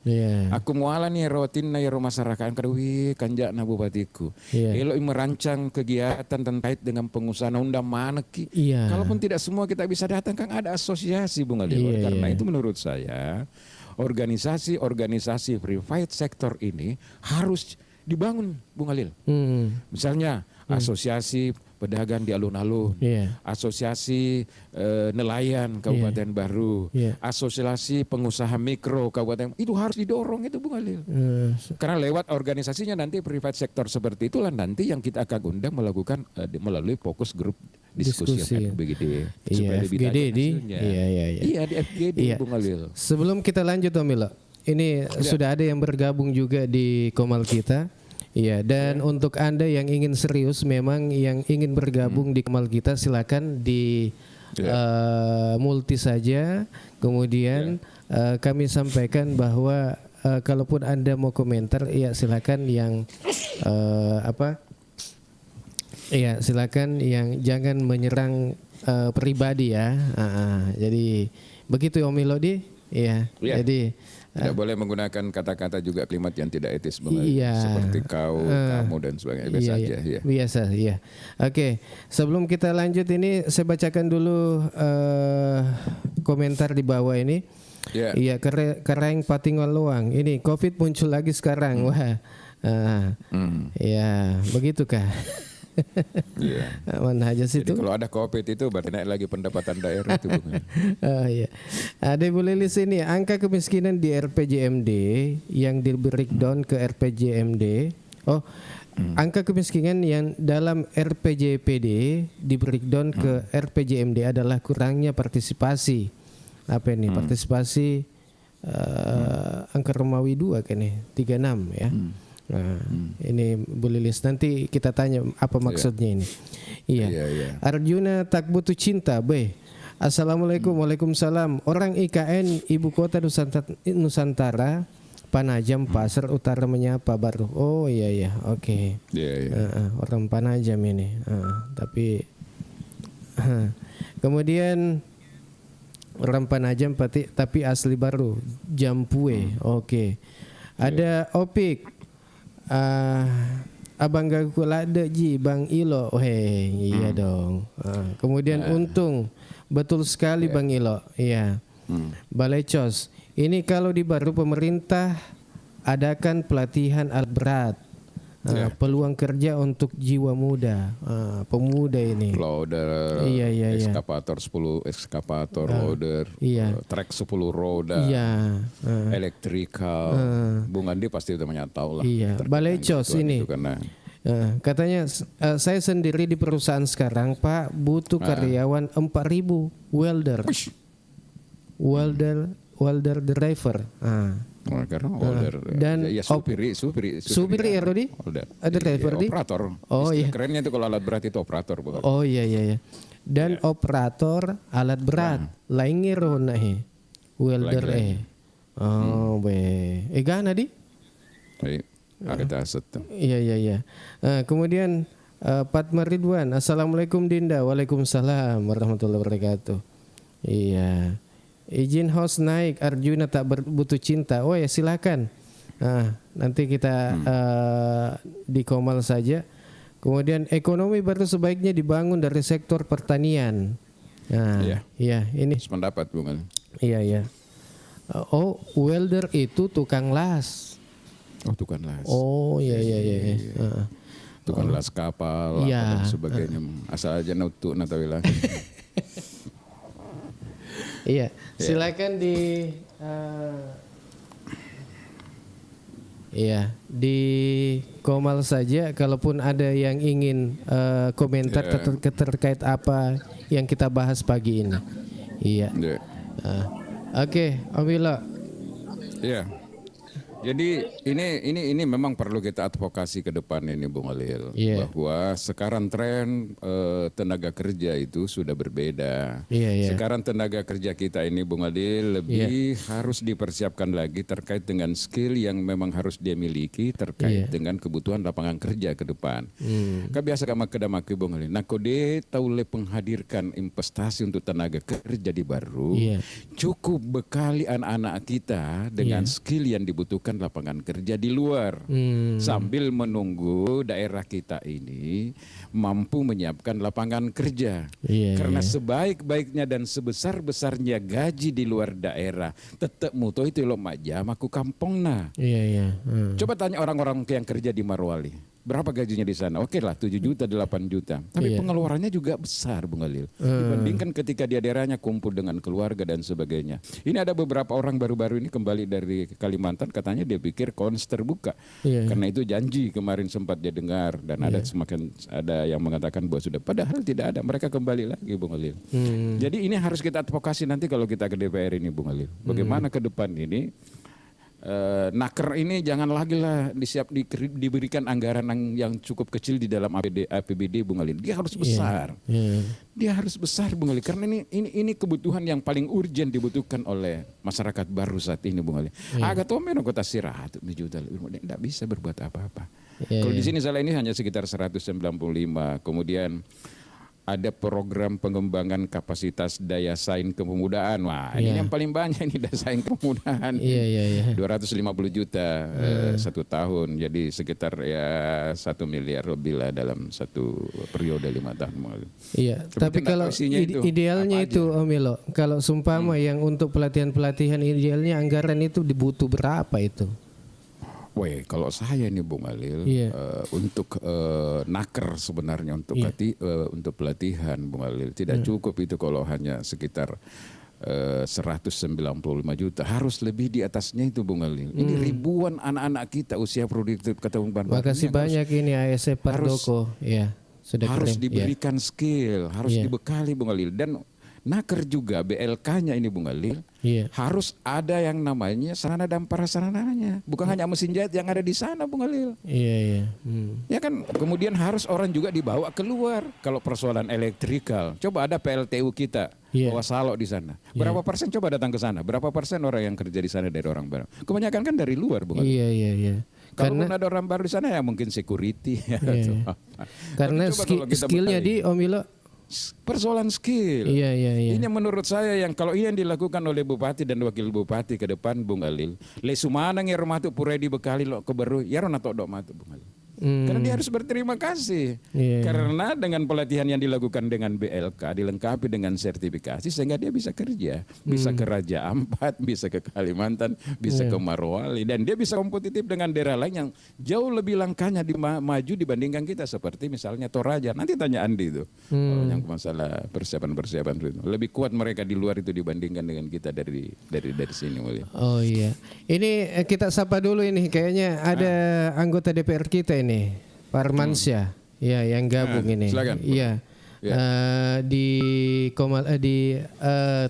Aku muala nih rotin na masyarakat kadwi kanjak na bupatiku. Elo merancang kegiatan terkait dengan pengusahaan undang mana ki. Kalaupun tidak semua kita bisa datang, kan ada asosiasi, Bung Alil. Karena itu menurut saya organisasi private sector ini harus dibangun, Bung Alil. Misalnya asosiasi pedagang di alun-alun, asosiasi nelayan Kabupaten Baru, asosiasi pengusaha mikro Kabupaten, itu harus didorong itu Bung Halil. Karena lewat organisasinya nanti private sector seperti itulah nanti yang kita akan undang melakukan melalui fokus grup diskusi FGD. Iya, FGD di FGD Bung Halil. Sebelum kita lanjut Om Milo, ini sudah ada yang bergabung juga di Komal kita. Iya, dan untuk Anda yang ingin serius memang yang ingin bergabung di Komal kita silakan di multi saja. Kemudian kami sampaikan bahwa kalaupun Anda mau komentar ya silakan yang iya, silakan yang jangan menyerang pribadi ya. Jadi begitu Om Milodi. Iya. Jadi tidak boleh menggunakan kata-kata juga kalimat yang tidak etis seperti kau, kamu dan sebagainya. Biasa aja. Biasa, iya. Oke, sebelum kita lanjut ini saya bacakan dulu komentar di bawah ini. Iya, Kereng Patingol Luang. Ini COVID muncul lagi sekarang. Wah. Ya, begitukah? Mana aja sih itu. Kalau ada COVID itu berarti naik lagi pendapatan daerah itu. Ada Bu Lilis ini angka kemiskinan di RPJMD yang di breakdown ke RPJMD. Angka kemiskinan yang dalam RPJPD di breakdown ke RPJMD adalah kurangnya partisipasi. Apa ini? Partisipasi angka Romawi 2 kan nih 36 ya. Nah, ini Bu Lilis nanti kita tanya apa maksudnya ini. Iya. Arjuna tak butuh cinta, Assalamualaikum, waalaikumsalam. Orang IKN Ibu Kota Nusantara, Panajam Pasar Utara menyapa baru. Oh iya, oke. Orang Panajam ini. Tapi kemudian orang Panajam tapi asli baru, Jampue. Oke. Ada Opik. Abang Gaku Lada Ji Bang Ilo. Iya dong. Kemudian Untung. Betul sekali Bang Ilo. Iya. Balecos. Ini kalau di Baru pemerintah adakan pelatihan alat berat. Peluang kerja untuk jiwa muda, pemuda ini. Loader, ekskavator 10 ekskavator, loader, trek 10 roda, elektrikal. Bung Andi pasti udah tahu lah. Balecos ini. Katanya saya sendiri di perusahaan sekarang Pak butuh karyawan 4.000 welder driver. Karena older dan supiri ya Rodi? Ada driver di? Operator. Kerennya itu kalau alat berat itu operator. Iya. Dan operator alat berat. Lainnya rona welder gana di? Ada aset. Iya. Kemudian Fatma Ridwan. Assalamualaikum Dinda. Waalaikumsalam warahmatullahi wabarakatuh. Iya. Izin host naik, Arjuna tak butuh cinta. Oh ya silakan. Nanti kita di Komal saja. Kemudian ekonomi baru sebaiknya dibangun dari sektor pertanian. Ini. Sependapat Bung. Iya. Welder itu tukang las. Tukang las. Iya. Tukang las kapal dan sebagainya. Asal aja nutuk natawila. Iya, silakan di di Komal saja. Kalaupun ada yang ingin komentar terkait apa yang kita bahas pagi ini. Iya. Oke, Om Wilo. Iya. Jadi ini memang perlu kita advokasi ke depan ini Bung Halil, bahwa sekarang tren tenaga kerja itu sudah berbeda. Sekarang tenaga kerja kita ini Bung Halil lebih harus dipersiapkan lagi terkait dengan skill yang memang harus dia miliki terkait dengan kebutuhan lapangan kerja ke depan. Kebiasa kama kedamaki Bung Halil. Nah kode tahu penghadirkan investasi untuk tenaga kerja di Baru, cukup bekali anak-anak kita dengan skill yang dibutuhkan lapangan kerja di luar sambil menunggu daerah kita ini mampu menyiapkan lapangan kerja karena sebaik-baiknya dan sebesar-besarnya gaji di luar daerah tetap mutu itu lo majam aku kampung coba tanya orang-orang yang kerja di Marwali berapa gajinya di sana? Oke lah 7 juta, 8 juta. Tapi pengeluarannya juga besar Bung Khalil. Dibandingkan ketika dia daerahnya kumpul dengan keluarga dan sebagainya. Ini ada beberapa orang baru-baru ini kembali dari Kalimantan, katanya dia pikir kons terbuka. Karena itu janji kemarin sempat dia dengar dan ada yang mengatakan bahwa sudah, padahal tidak ada. Mereka kembali lagi Bung Khalil. Jadi ini harus kita advokasi nanti kalau kita ke DPR ini Bung Khalil. Bagaimana ke depan ini naker ini jangan lagi lah diberikan anggaran yang cukup kecil di dalam APBD Bung Khalil. Dia harus besar. Dia harus besar Bung Khalil, karena ini kebutuhan yang paling urgent dibutuhkan oleh masyarakat baru saat ini Bung Khalil. Agak tomeno kota Sirahat juta tidak bisa berbuat apa-apa. Kalau di sini salah ini hanya sekitar 195. Kemudian ada program pengembangan kapasitas daya saing kepemudaan. Wah, ini yang paling banyak ini daya saing kepemudaan. 250 juta 1 tahun. Jadi sekitar ya 1 miliar lebih lah dalam satu periode 5 tahun. Iya, tapi kalau idealnya itu Om Milo, kalau sumpama yang untuk pelatihan-pelatihan idealnya anggaran itu dibutuh berapa itu? Weh, kalau saya nih Bung Khalil, untuk naker sebenarnya untuk pelatihan Bung Khalil tidak cukup itu kalau hanya sekitar 195 juta. Harus lebih di atasnya itu Bung Khalil. Ini ribuan anak-anak kita usia produktif ketemu Bahan Baku. Makasih banyak ini ASE Pardoko. Harus diberikan skill, harus dibekali Bung Khalil. Dan naker juga BLK-nya ini Bung Khalil harus ada yang namanya sarana dan prasarananya, bukan hanya mesin jahit yang ada di sana Bung Khalil. Ya kan, kemudian harus orang juga dibawa keluar. Kalau persoalan elektrikal, coba ada PLTU kita bawa salok di sana. Berapa persen coba datang ke sana? Berapa persen orang yang kerja di sana dari orang baru? Kebanyakan kan dari luar Bung Khalil. Kalaupun ada orang baru di sana ya mungkin security. Karena skillnya di Om Milo, persoalan skill. Ini menurut saya yang kalau ini yang dilakukan oleh bupati dan wakil bupati ke depan Bung Khalil, lesumana ngermatu pure dibekali lo keberu ya rona tok dok matu Bung Khalil. Karena dia harus berterima kasih. Karena dengan pelatihan yang dilakukan dengan BLK dilengkapi dengan sertifikasi sehingga dia bisa kerja, bisa ke Raja Ampat, bisa ke Kalimantan, bisa ke Morowali, dan dia bisa kompetitif dengan daerah lain yang jauh lebih langkahnya maju dibandingkan kita, seperti misalnya Toraja. Nanti tanya Andi itu yang masalah persiapan itu. Lebih kuat mereka di luar itu dibandingkan dengan kita dari sini. Oh iya. Ini kita sapa dulu ini, kayaknya ada anggota DPR kita ini. Pak Armansyah, yang gabung ini. Silakan. Di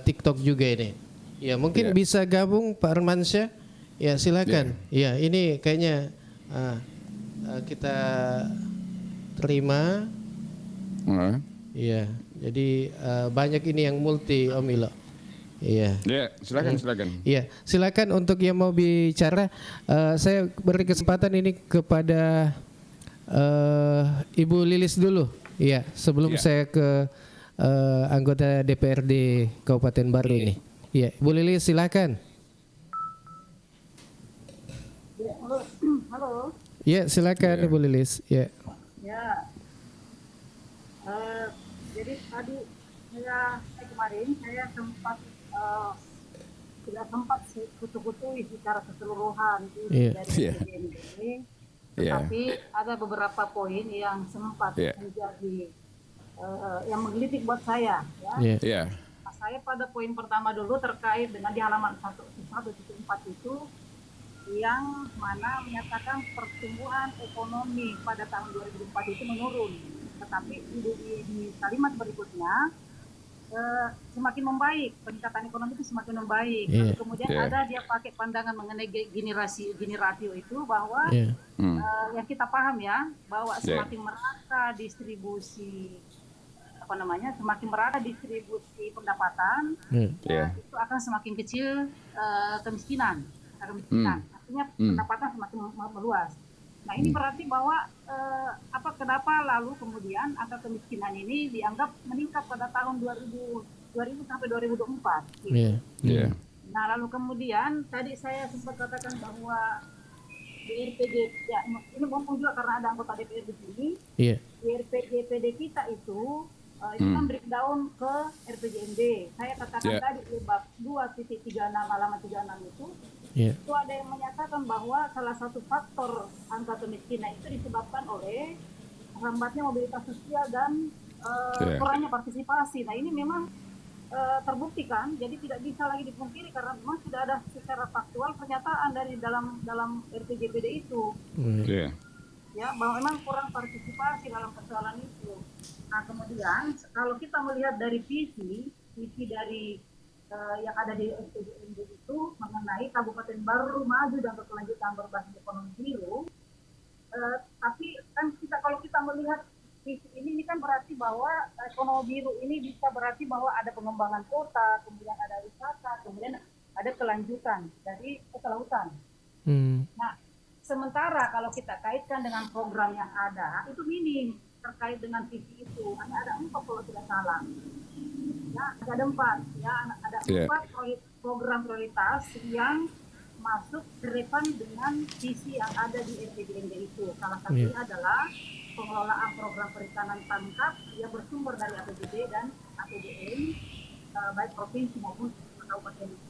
TikTok juga ini. Mungkin bisa gabung Pak Armansyah. Silakan. Ini kayaknya kita terima. Jadi banyak ini yang multi Om Milo. Silakan. Silakan untuk yang mau bicara. Saya beri kesempatan ini kepada Ibu Lilis dulu. Sebelum saya ke anggota DPRD Kabupaten Baru ini. Ibu Lilis silakan. Halo. Silakan Ibu Lilis. Jadi tadi kemarin saya sempat tidak sempat kutu-kutui secara keseluruhan dari ini, tetapi ada beberapa poin yang sempat menjadi yang menggelitik buat saya. Saya pada poin pertama dulu terkait dengan di halaman 1.4 itu yang mana menyatakan pertumbuhan ekonomi pada tahun 2004 itu menurun, tetapi di kalimat berikutnya semakin membaik, peningkatan ekonomi itu semakin membaik. Kemudian ada dia pakai pandangan mengenai gini rasio itu bahwa yang kita paham bahwa semakin merata distribusi semakin merata distribusi pendapatan, itu akan semakin kecil kemiskinan. Artinya pendapatan semakin meluas. Nah ini berarti bahwa kenapa lalu kemudian angka kemiskinan ini dianggap meningkat pada tahun 2000 sampai 2024. Nah lalu kemudian tadi saya sempat katakan bahwa di RPJ, ini ngomong juga karena ada anggota DPR di sini, di RPJPD kita itu kan breakdown ke RPJMD. Saya katakan tadi di bab 2.36 halaman 36 itu itu ada yang menyatakan bahwa salah satu faktor angka kemiskinan itu disebabkan oleh lambatnya mobilitas sosial dan kurangnya partisipasi. Nah ini memang terbukti kan, jadi tidak bisa lagi dipungkiri karena memang sudah ada secara faktual pernyataan dari dalam RPJMD itu, ya bahwa memang kurang partisipasi dalam persoalan itu. Nah kemudian kalau kita melihat dari visi dari yang ada di RPJMD itu mengenai Kabupaten Baru maju dan berkelanjutan berbasis ekonomi biru, tapi kan kalau kita melihat ini kan berarti bahwa ekonomi biru ini bisa berarti bahwa ada pengembangan kota, kemudian ada wisata, kemudian ada kelanjutan dari kelautan. Nah, sementara kalau kita kaitkan dengan program yang ada, itu minim terkait dengan visi itu. Hanya ada 4 kalau tidak salah. Ya, ada 4. Ya, ada 4 program prioritas yang masuk relevan dengan visi yang ada di RPJMD itu. Salah satunya adalah pengelolaan program perikanan tangkap yang bersumber dari APBD dan APBN baik provinsi maupun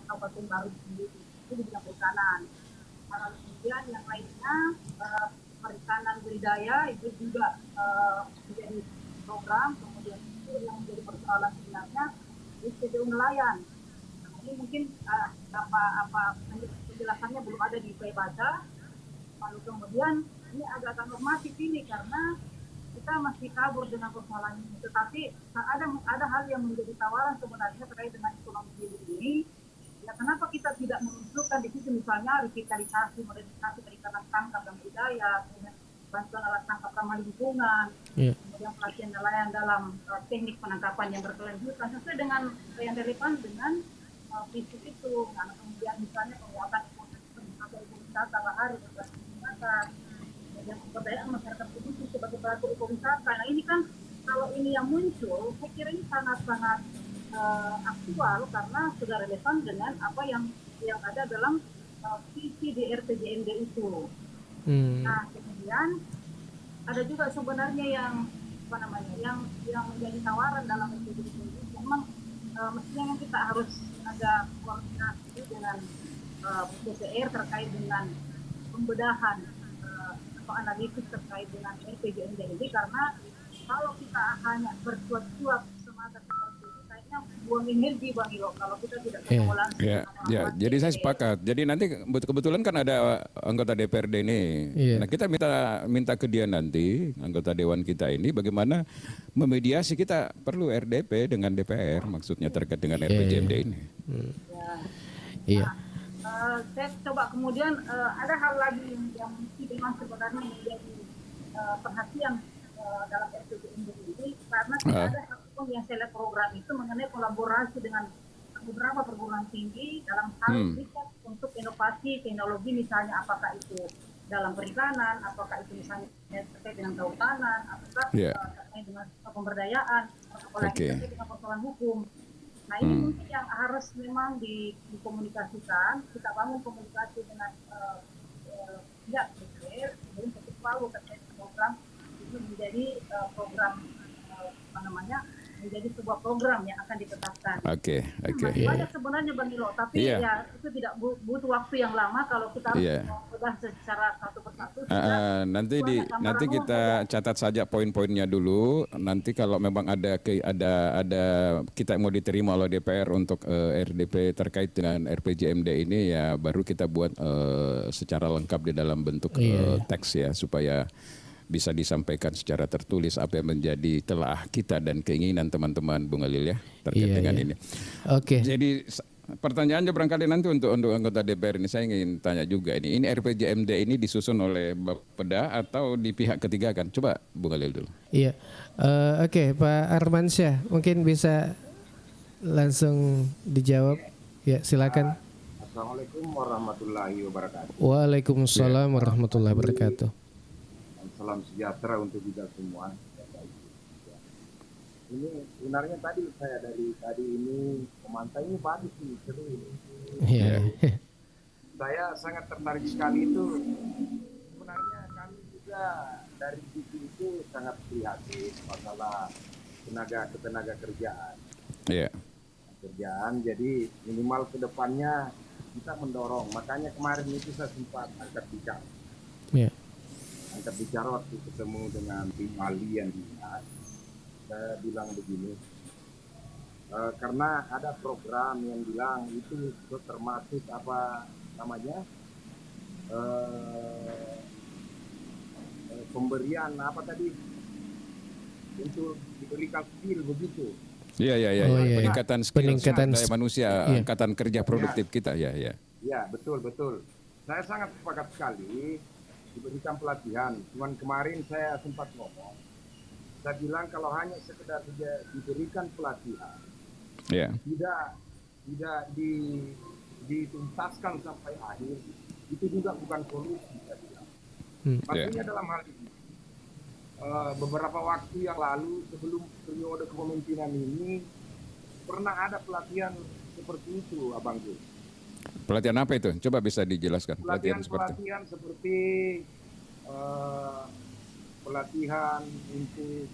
kabupaten baru sendiri itu di bidang perikanan. Kemudian yang lainnya perikanan budidaya itu juga menjadi program. Kemudian itu yang menjadi persoalan sebenarnya SPBU nelayan. Nah, ini mungkin penjelasannya belum ada di saya baca. Lalu kemudian ini agak normatif ini karena kita masih kabur dengan persoalan ini. Tetapi ada hal yang menjadi tawaran sebenarnya terkait dengan ekonomi biru ini. Ya kenapa kita tidak menunjukkan di situ misalnya revitalisasi, modernisasi perikanan tangkap dan budidaya, kemudian bantuan alat tangkap ramah lingkungan, kemudian pelatihan nelayan dalam teknik penangkapan yang berkelanjutan sesuai dengan yang relevan dengan visi itu. Nah, kemudian misalnya penguatan ekowisata bahari berbasis wisata, kemudian pemberdayaan masyarakat khusus sebagai pelaku ekowisata. Nah ini kan kalau ini yang muncul, saya kira ini sangat-sangat aktual karena sudah relevan dengan apa yang ada dalam visi di RPJMD itu. Nah kemudian ada juga sebenarnya yang menjadi tawaran dalam RPJMD ini. Memang mestinya kita harus ada koordinasi dengan DPR terkait dengan pembedahan atau analisis terkait dengan RPJMD ini, karena kalau kita hanya bercuat-cuat semata seperti itu kayaknya buang energi Bang Ilo kalau kita tidak ketemu langsung. Jadi saya sepakat. Jadi nanti kebetulan kan ada anggota DPRD ini. Nah kita minta ke dia nanti anggota dewan kita ini bagaimana memediasi, kita perlu RDP dengan DPR maksudnya terkait dengan RPJMD ini. Saya coba kemudian ada hal lagi yang memang sebenarnya menjadi perhatian dalam RPJMD ini karena tidak ada satupun yang saya lihat program itu mengenai kolaborasi dengan beberapa perguruan tinggi dalam hal riset untuk inovasi teknologi, misalnya apakah itu dalam perikanan, apakah itu misalnya terkait dengan kehutanan, apakah terkait dengan pemberdayaan, apalagi terkait dengan persoalan hukum. Nah ini mungkin yang harus memang dikomunikasikan, kita bangun komunikasi dengan pihak DPR, kemudian kita tahu terkait program itu menjadi program menjadi sebuah program yang akan ditetapkan. Masih banyak sebenarnya Bang Ilo, tapi ya itu tidak butuh waktu yang lama kalau kita harus membedah secara satu persatu. Nanti kita catat saja poin-poinnya dulu. Nanti kalau memang ada kita mau diterima oleh DPR untuk RDP terkait dengan RPJMD ini, ya baru kita buat secara lengkap di dalam bentuk teks ya, supaya bisa disampaikan secara tertulis apa yang menjadi telah kita dan keinginan teman-teman Bung Alil ya terkait dengan ini. Jadi pertanyaannya barangkali nanti untuk anggota DPR ini saya ingin tanya juga ini RPJMD ini disusun oleh Bapeda atau di pihak ketiga kan? Coba Bung Alil dulu. Iya, Pak Armansyah mungkin bisa langsung dijawab. Ya silakan. Assalamualaikum warahmatullahi wabarakatuh. Waalaikumsalam warahmatullahi wabarakatuh. Salam sejahtera untuk kita semua. Ini sebenarnya saya dari tadi ini memantau ini bagus nih, seru ini. Saya sangat tertarik sekali itu. Sebenarnya kami juga dari sisi itu sangat prihatin masalah tenaga kerjaan. Kerjaan, jadi minimal ke depannya kita mendorong. Makanya kemarin itu saya sempat angkat bicara. Yeah. Angkat bicara waktu ketemu dengan tim ahli yang dinas. Saya bilang begini, karena ada program yang bilang itu termasuk apa namanya, pemberian apa tadi untuk diberikan skill begitu. Iya. Peningkatan skill daya manusia, angkatan kerja produktif kita. Ya, betul. Saya sangat sepakat sekali diberikan pelatihan. Cuman kemarin saya sempat ngomong, saya bilang kalau hanya sekedar diberikan pelatihan, tidak dituntaskan sampai akhir, itu juga bukan solusi. Saya bilang. Maksudnya dalam hal ini, beberapa waktu yang lalu sebelum periode kepemimpinan ini pernah ada pelatihan seperti itu, Abang Gus. Pelatihan apa itu? Coba bisa dijelaskan. Pelatihan seperti pelatihan untuk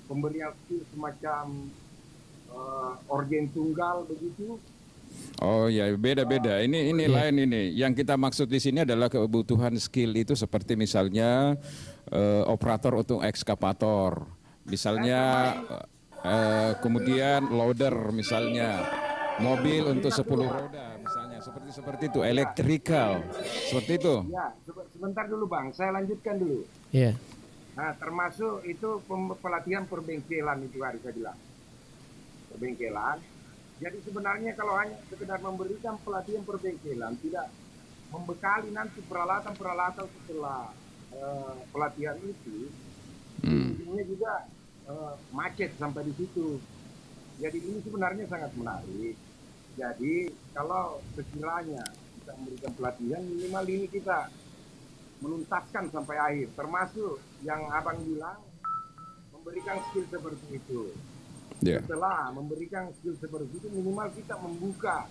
pemberian semacam organ tunggal begitu. Oh ya, beda-beda. Ini lain ini. Yang kita maksud di sini adalah kebutuhan skill itu seperti misalnya operator untuk ekskavator, misalnya kemudian loader misalnya, mobil untuk 10 roda misalnya, seperti itu, electrical, seperti itu. Ya, sebentar dulu Bang, saya lanjutkan dulu. Iya. Nah, termasuk itu pelatihan perbengkelan itu hari saya bilang. Perbengkelan. Jadi sebenarnya kalau hanya sekedar memberikan pelatihan perbengkelan, tidak membekali nanti peralatan-peralatan setelah pelatihan itu, ujungnya juga macet sampai di situ. Jadi ini sebenarnya sangat menarik. Jadi kalau sekiranya kita memberikan pelatihan, minimal ini kita menuntaskan sampai akhir, termasuk yang Abang bilang memberikan skill seperti itu. Setelah memberikan skill seperti itu, minimal kita membuka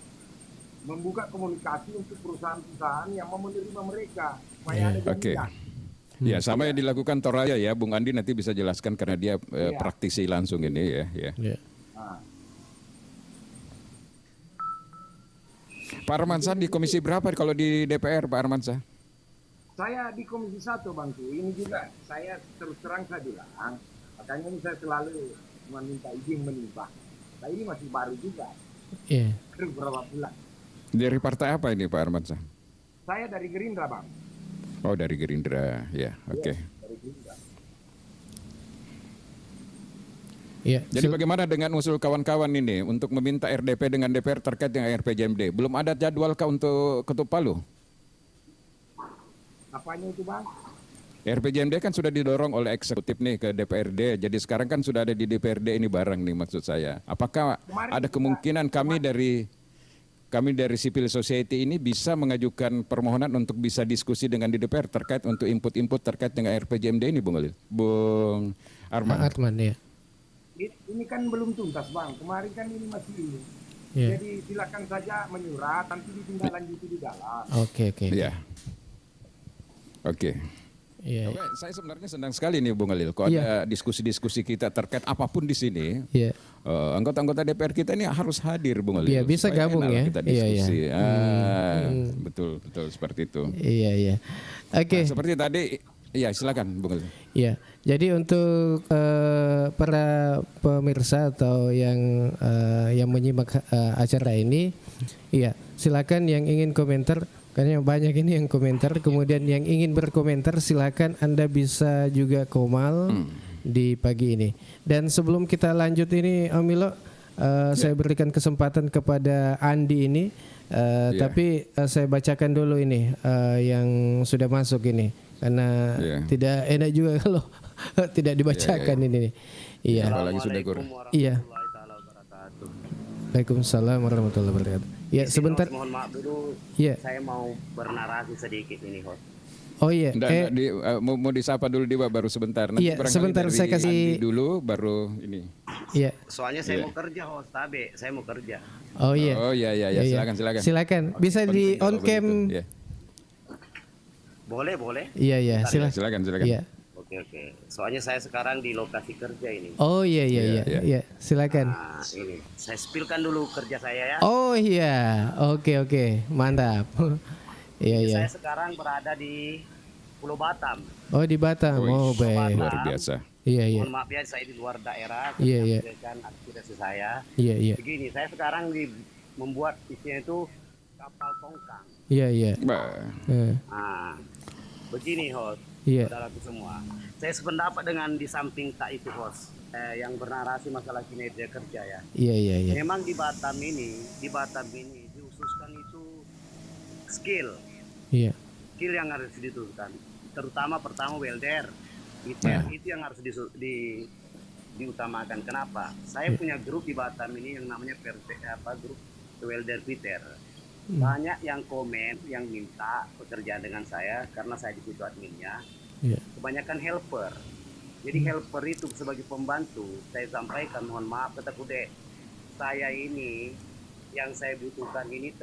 komunikasi untuk perusahaan-perusahaan yang mau menerima mereka supaya ada jaminan. Ya, sama yang dilakukan Toraya ya, Bung Andi nanti bisa jelaskan karena dia praktisi langsung ini ya. Pak Armansyah di komisi berapa kalau di DPR, Pak Armansyah? Saya di komisi 1, Bang. Ini juga saya terus terang saya bilang, makanya ini saya selalu meminta izin menimbang. Nah ini masih baru juga. Iya. Berapa bulan. Dari partai apa ini Pak Armansyah? Saya dari Gerindra, Bang. Oh, dari Gerindra, ya, oke. Dari Gerindra. Ya. Jadi bagaimana dengan usul kawan-kawan ini untuk meminta RDP dengan DPR terkait dengan RPJMD? Belum ada jadwalkah untuk ketuk palu? Apanya itu, Bang? RPJMD kan sudah didorong oleh eksekutif nih ke DPRD. Jadi sekarang kan sudah ada di DPRD ini barang nih maksud saya. Apakah ada kemungkinan kami dari civil society ini bisa mengajukan permohonan untuk bisa diskusi dengan di DPR terkait untuk input-input terkait dengan RPJMD ini, Bung Arman? Ya. Ini kan belum tuntas, Bang. Kemarin kan ini masih ini. Yeah. Jadi silakan saja menyurat, nanti ditindaklanjuti di dalam. Oke. Iya. Oke. Yeah. Saya sebenarnya senang sekali nih Bung Khalil, kalau ada diskusi-diskusi kita terkait apapun di sini. Anggota-anggota DPR kita ini harus hadir, Bung Khalil. Iya, bisa gabung ya. Kita diskusi. Betul seperti itu. Iya. Oke. Nah, seperti tadi, ya silakan Bung Khalil. Iya. Jadi untuk para pemirsa atau yang menyimak acara ini, silakan yang ingin komentar. Karena banyak ini yang komentar, kemudian yang ingin berkomentar silakan Anda bisa juga komal di pagi ini. Dan sebelum kita lanjut ini Om Milo, saya berikan kesempatan kepada Andi ini, tapi saya bacakan dulu ini yang sudah masuk ini, karena tidak enak juga kalau tidak dibacakan ini. Iya. Apalagi sudah kurang. Iya. Waalaikumsalam warahmatullahi wabarakatuh. Ya, sebentar. Mohon maaf dulu. Ya. Saya mau bernarasi sedikit ini, host. Oh iya. Mau disapa dulu Dewa baru sebentar. Nanti sebentar saya kasih Andi dulu baru ini. Iya. Soalnya saya mau kerja, host. Saya mau kerja. Oh iya. Silakan. Silakan. Bisa di on cam. Boleh. Iya. Silakan. Iya. Oke. Soalnya saya sekarang di lokasi kerja ini. Oh iya. Silakan. Nah, ini saya spilkan dulu kerja saya ya. Oh iya, oke, mantap. Iya. Saya sekarang berada di Pulau Batam. Oh di Batam, baik. Luar biasa. Iya. Mohon maaf ya, saya di luar daerah. Iya. Mengerjakan aktivitas saya. Iya. Begini, saya sekarang membuat isinya itu kapal tongkang. Iya. Nah, begini host, Iya. saudaraku semua. Saya sependapat dengan di samping tak itu host, yang bernarasi masalah kinerja kerja ya. Iya. Memang di Batam ini diususkan itu skill yang harus dituliskan. Terutama pertama welder, itu yang harus diutamakan. Kenapa? Saya punya grup di Batam ini yang namanya grup welder fitter. Banyak yang komen, yang minta pekerjaan dengan saya karena saya di situ adminnya. Kebanyakan helper. Jadi helper itu sebagai pembantu, saya sampaikan mohon maaf kata Kude, saya ini yang saya butuhkan ini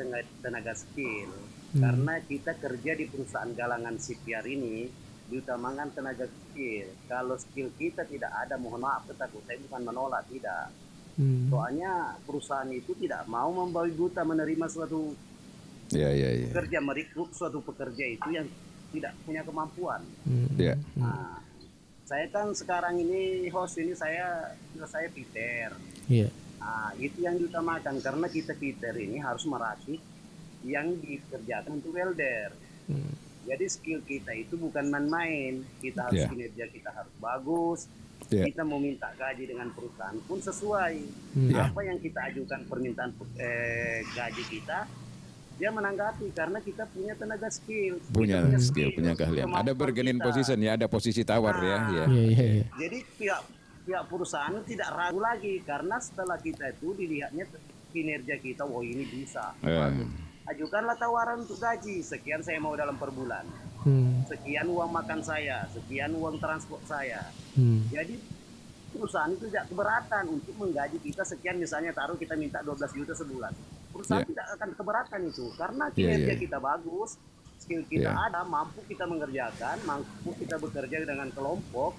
tenaga skill. Karena kita kerja di perusahaan galangan CPR ini diutamakan tenaga skill. Kalau skill kita tidak ada, mohon maaf kata Kude, saya bukan menolak, tidak. Soalnya perusahaan itu tidak mau membawa duta menerima suatu pekerja, merekrut suatu pekerja itu yang tidak punya kemampuan. Nah, saya kan sekarang ini host ini saya fitter. Nah, itu yang diutamakan karena kita fitter ini harus merakit yang dikerjakan untuk welder. Jadi skill kita itu bukan main-main. Kita harus kinerja kita harus bagus. Kita mau minta gaji dengan perusahaan pun sesuai. Apa yang kita ajukan permintaan gaji kita, dia menanggapi karena kita punya tenaga skill. Punya keahlian. Ada bargaining position ya, ada posisi tawar ya. Jadi pihak perusahaan tidak ragu lagi karena setelah kita itu dilihatnya kinerja kita, ini bisa. Ajukanlah tawaran untuk gaji, sekian saya mau dalam per bulan. Sekian uang makan saya, sekian uang transport saya. Jadi perusahaan itu tidak keberatan untuk menggaji kita sekian, misalnya taruh kita minta 12 juta sebulan. Perusahaan tidak akan keberatan itu karena kinerja kita bagus, skill kita ada, mampu kita mengerjakan, mampu kita bekerja dengan kelompok.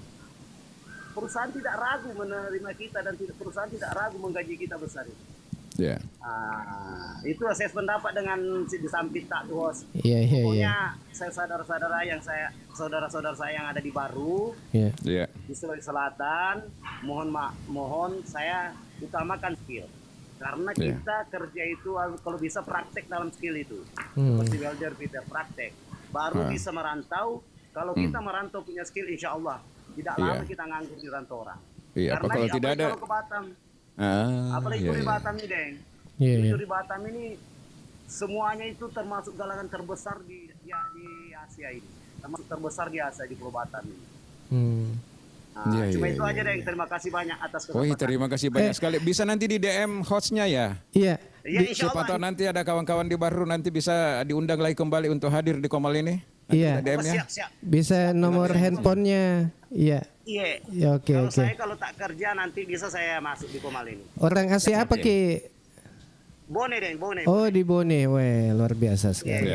Perusahaan tidak ragu menerima kita dan perusahaan tidak ragu menggaji kita besar itu. Itu saya sependapat dengan di samping tak bos. Pokoknya saya saudara-saudara saya yang ada di Baru, di Sulawesi Selatan, mohon saya utamakan skill. Karena kita kerja itu kalau bisa praktek dalam skill itu. Seperti welder fitter praktek. Baru bisa merantau. Kalau kita merantau punya skill, insya Allah tidak lama kita nganggur di rantau orang. Karena kalau tidak ada kalau ke Batam. Apalagi di Batam ini, Deng. Itu di Batam ini semuanya itu termasuk galangan terbesar di Asia ini. Termasuk terbesar di Asia, di Pulau Batam ini. Cuma itu aja, Deng. Terima kasih banyak atas kesempatan. Terima kasih banyak sekali. Bisa nanti di DM hostnya ya? Iya. Siapa tahu nanti ada kawan-kawan di Baru nanti bisa diundang lagi kembali untuk hadir di Komal ini. Iya. Siap. Bisa nomor handphonenya. Iya. Oke. Kalau tak kerja nanti bisa saya masuk di Komal ini. Orang Asia apa Ki? Bone, Deng, Bone. Oh di Bone, luar biasa sekali.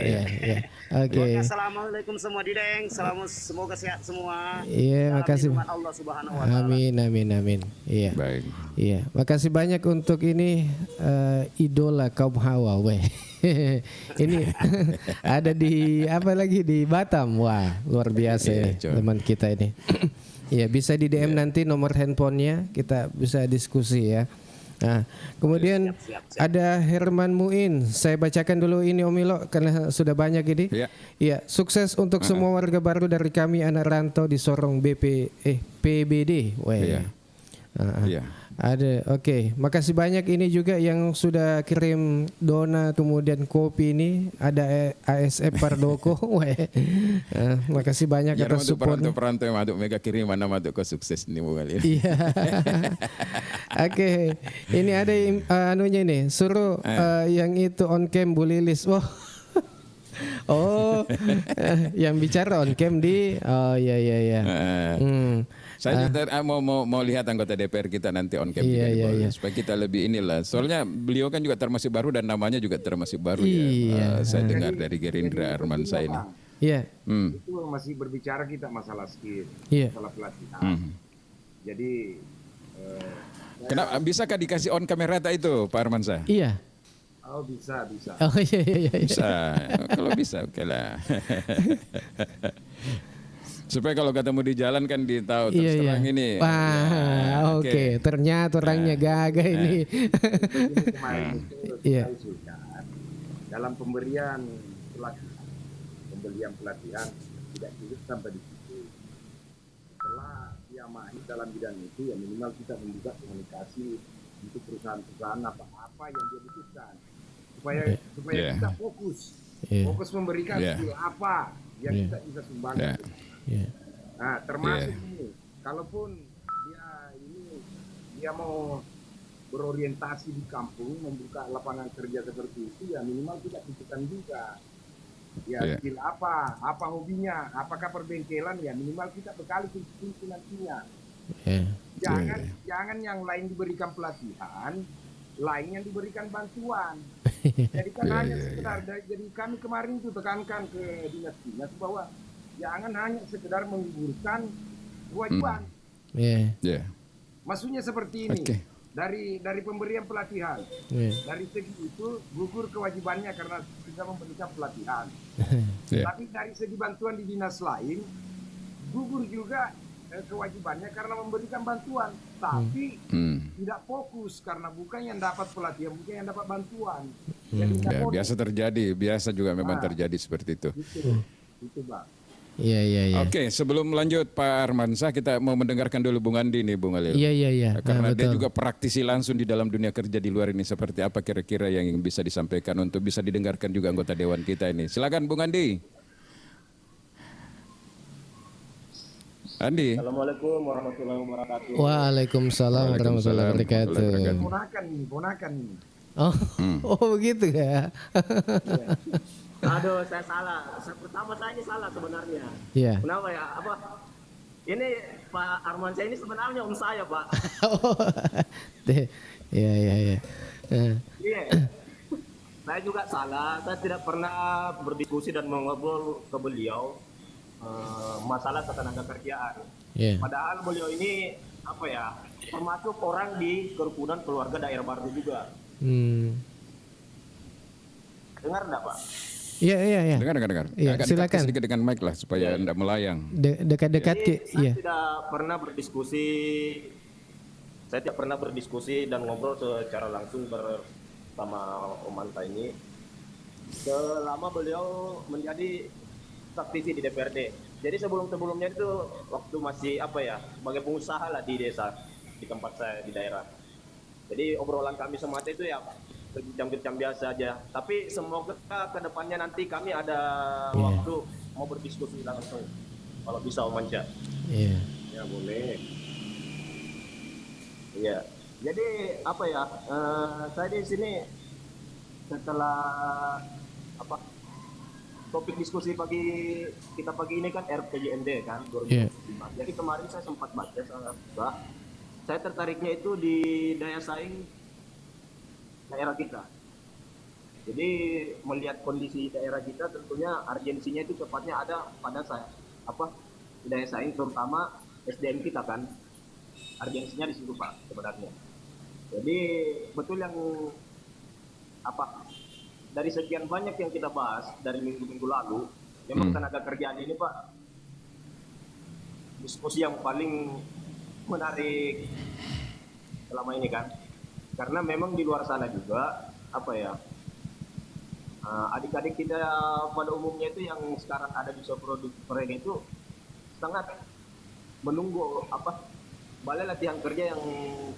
Oke. Assalamualaikum semua di Deng. Semoga sehat semua. Iya, makasih. Allah Subhanahu wa taala. Amin. Iya. Baik. Iya, makasih banyak untuk ini idola kaum Hawa, ini ada di di Batam. Wah, luar biasa teman kita ini. Iya, bisa di DM nanti nomor handphonenya, kita bisa diskusi ya. Nah, kemudian siap. ada Herman Muin. Saya bacakan dulu ini Om Ilo karena sudah banyak ini. Iya, sukses untuk semua warga Baru dari kami anak rantau di Sorong PBD. Ada, oke. Makasih banyak ini juga yang sudah kirim dona kemudian kopi ini. Ada ASF Pardoko. Makasih banyak atas support. Perantau maduk mega kirim mana maduk ke sukses nih Bungalir. Iya. Oke. Ini ada anunya nih. Suruh yang itu on cam Bu Lilis. Wah. Yang bicara on cam di iya. Saya mau lihat anggota DPR kita nanti on cam supaya kita lebih inilah. Soalnya beliau kan juga termasuk baru dan namanya juga termasuk baru ya. Saya dengar dari Gerindra Arman saya ini. Iya. Itu masih berbicara kita masalah skill, masalah pelatihan. Jadi kenapa bisakah dikasih on kamera itu Pak Armansyah? Iya. Oh bisa. Oh iya. Bisa. Kalau bisa oke lah. Supaya kalau ketemu di jalan kan ditahu terus terang ini. Wah, oke. Ternyata orangnya gagah ini. Kemarin itu saya sudah dalam pemberian pelatihan tidak cukup sampai di situ. Setelah dia mahir dalam bidang itu, ya minimal kita membuka komunikasi untuk perusahaan-perusahaan apa yang dia butuhkan supaya kita fokus memberikan skill apa yang kita bisa sumbangkan. Nah, termasuk ini, kalaupun dia mau berorientasi di kampung, membuka lapangan kerja seperti itu, ya minimal kita tunjukkan juga. Ya, skill apa hobinya, apakah perbengkelan, ya minimal kita bekali kunci nantinya. Jangan yang lain diberikan pelatihan, lain yang diberikan bantuan. Jadi kan hanya sekedar, jadi kami kemarin itu tekankan ke dinas-dinas bahwa jangan hanya sekedar menggugurkan kewajiban. Maksudnya seperti ini. Dari pemberian pelatihan, dari segi itu gugur kewajibannya karena sudah memberikan pelatihan. Tapi dari segi bantuan di dinas lain, gugur juga kewajibannya karena memberikan bantuan. Tapi tidak fokus karena bukan yang dapat pelatihan, bukan yang dapat bantuan. Jadi biasa terjadi, biasa juga memang terjadi seperti itu. Itu Bang. Iya. Oke, sebelum lanjut Pak Armansyah, kita mau mendengarkan dulu Bung Andi nih, Bung Alil. Iya. Karena dia juga praktisi langsung di dalam dunia kerja di luar ini. Seperti apa kira-kira yang bisa disampaikan untuk bisa didengarkan juga anggota Dewan kita ini. Silakan Bung Andi. Andi. Assalamualaikum warahmatullahi wabarakatuh. Waalaikumsalam warahmatullahi wabarakatuh. Ponakan ini. Oh begitu ya. Aduh, saya salah. Pertama saya ini salah sebenarnya. Iya. Kenapa ya? Ini Pak Armansyah ini sebenarnya om saya, Pak. Iya. Iya. Saya juga salah. Saya tidak pernah berdiskusi dan mengobrol ke beliau masalah ketenaga kerjaan. Padahal beliau ini termasuk orang di kerukunan keluarga daerah Baru juga. Dengar enggak, Pak? Iya. Dengar. Iya, silakan. Sedikit dengan mic lah supaya tidak melayang. Dekat-dekat saya tidak pernah berdiskusi. Saya tidak pernah berdiskusi dan ngobrol secara langsung bersama Om Anta ini selama beliau menjadi praktisi di DPRD. Jadi sebelumnya itu waktu masih sebagai pengusaha lah di desa di tempat saya di daerah. Jadi obrolan kami semata itu ya bincang-bincang biasa aja. Tapi semoga ke depannya nanti kami ada waktu mau berdiskusi langsung. Kalau bisa Om Manca. Ya boleh. Iya. Jadi saya di sini setelah topik diskusi pagi ini kan RPJMD kan 2005. Jadi kemarin saya sempat baca saya tertariknya itu di daya saing daerah kita. Jadi melihat kondisi daerah kita tentunya urgensinya itu cepatnya ada pada daya saing terutama SDM kita kan. Urgensinya di situ Pak sebenarnya. Jadi betul yang dari sekian banyak yang kita bahas dari minggu-minggu lalu, memang tenaga kerjaan ini Pak diskusi yang paling menarik selama ini kan. Karena memang di luar sana juga adik-adik kita pada umumnya itu yang sekarang ada di Soproduktorega itu sangat menunggu balai latihan kerja yang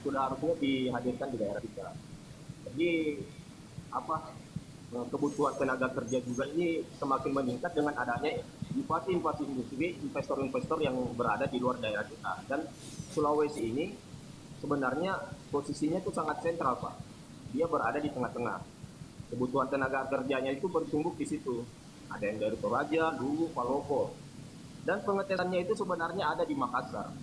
sudah harusnya dihadirkan di daerah kita. Jadi kebutuhan tenaga kerja juga ini semakin meningkat dengan adanya invasi industri, investor-investor yang berada di luar daerah kita. Dan Sulawesi ini sebenarnya posisinya itu sangat sentral Pak. Dia berada di tengah-tengah. Kebutuhan tenaga kerjanya itu bertumbuh di situ. Ada yang dari Toraja, Luwu, Palopo. Dan pengetesannya itu sebenarnya ada di Makassar.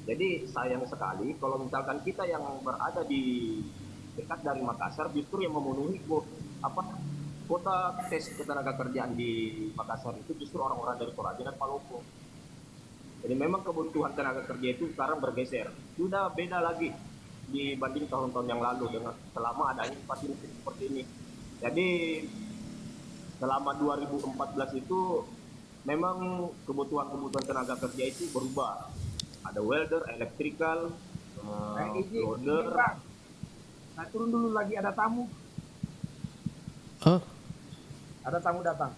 Jadi sayang sekali kalau misalkan kita yang berada di dekat dari Makassar justru yang memenuhi kota tes ketenaga kerjaan di Makassar itu justru orang-orang dari Toraja dan Palopo. Jadi memang kebutuhan tenaga kerja itu sekarang bergeser. Sudah beda lagi dibanding tahun-tahun yang lalu dengan selama adanya fasilitas seperti ini. Jadi selama 2014 itu memang kebutuhan tenaga kerja itu berubah. Ada welder, electrical, loader. Nah, turun dulu lagi, ada tamu. Oh. Ada tamu datang.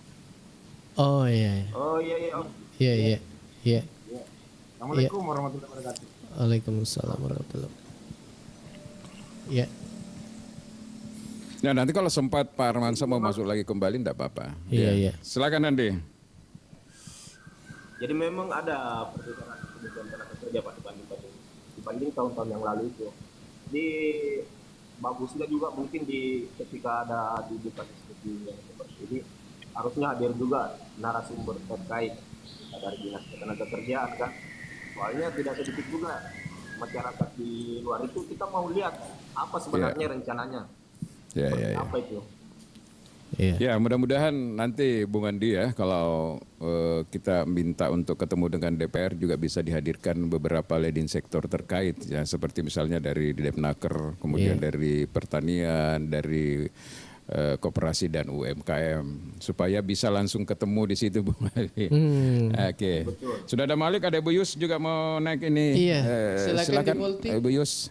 Oh iya. Oh iya. Iya. Assalamualaikum warahmatullahi wabarakatuh. Waalaikumsalam warahmatullahi wabarakatuh. Ya. Nah, nanti kalau sempat Pak Armansa mau masuk lagi kembali enggak apa-apa. Iya. Silakan Andi. Jadi memang ada perbedaan kebutuhan tenaga kerja Pak dibanding tahun-tahun yang lalu itu. Jadi bagusnya juga mungkin ketika ada di diskusi yang seperti ini harusnya hadir juga narasumber terkait dari dinas ketenaga kerjaan kan. Soalnya tidak sedikit juga masyarakat di luar itu kita mau lihat apa sebenarnya rencananya. Apa itu? Ya, mudah-mudahan nanti Bung Andi ya, kalau kita minta untuk ketemu dengan DPR juga bisa dihadirkan beberapa leading sektor terkait ya, seperti misalnya dari Depnaker, kemudian dari pertanian, dari koperasi dan UMKM, supaya bisa langsung ketemu di situ Bung Andi. Oke. Sudah ada Malik, ada Ibu Yus juga mau naik ini. Iya. Silakan Ibu Yus.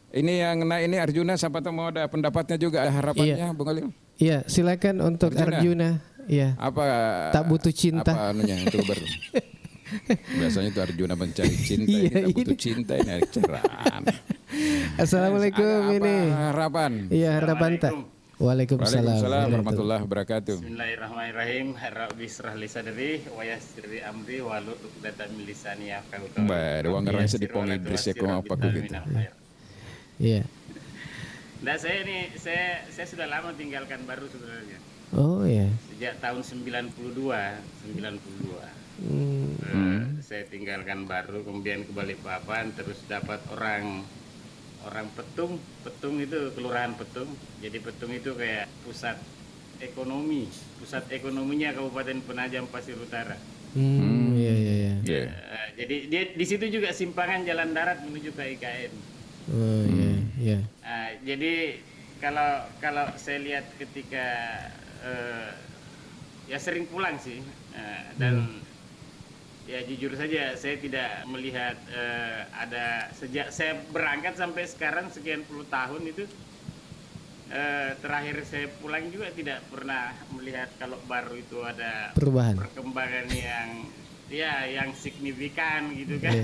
Ini yang naik ini Arjuna, siapa tahu mau ada pendapatnya juga, harapannya Bung Alil. Iya, silakan untuk Arjuna. Iya. Apa? Tak butuh cinta. Apa anunya itu biasanya itu Arjuna mencari cinta, tak butuh cinta, ini cerah. Assalamualaikum ini. Harapan. Iya, harapan tak. Waalaikumsalam warahmatullahi wabarakatuh. Bismillahirrahmanirrahim. Rabbi israh li sadri wa yassir li amri wahlul 'uqdatam min lisani yafqahu qawli. Baik, wong ngarang sedih pong Idris ya kok apa gitu. Iya. Nah, saya sudah lama tinggalkan Baru sebenarnya. Oh iya. Sejak tahun 92. Saya tinggalkan Baru, kemudian ke Balikpapan, terus dapat orang Petung. Petung itu kelurahan Petung. Jadi Petung itu kayak pusat ekonominya Kabupaten Penajam Pasir Utara. Iya. Jadi dia di situ juga simpangan jalan darat menuju ke IKN. Oh iya. Jadi kalau saya lihat ketika ya sering pulang sih, dan ya jujur saja saya tidak melihat ada sejak saya berangkat sampai sekarang sekian puluh tahun itu, terakhir saya pulang juga tidak pernah melihat kalau Baru itu ada perubahan, perkembangan yang signifikan gitu kan.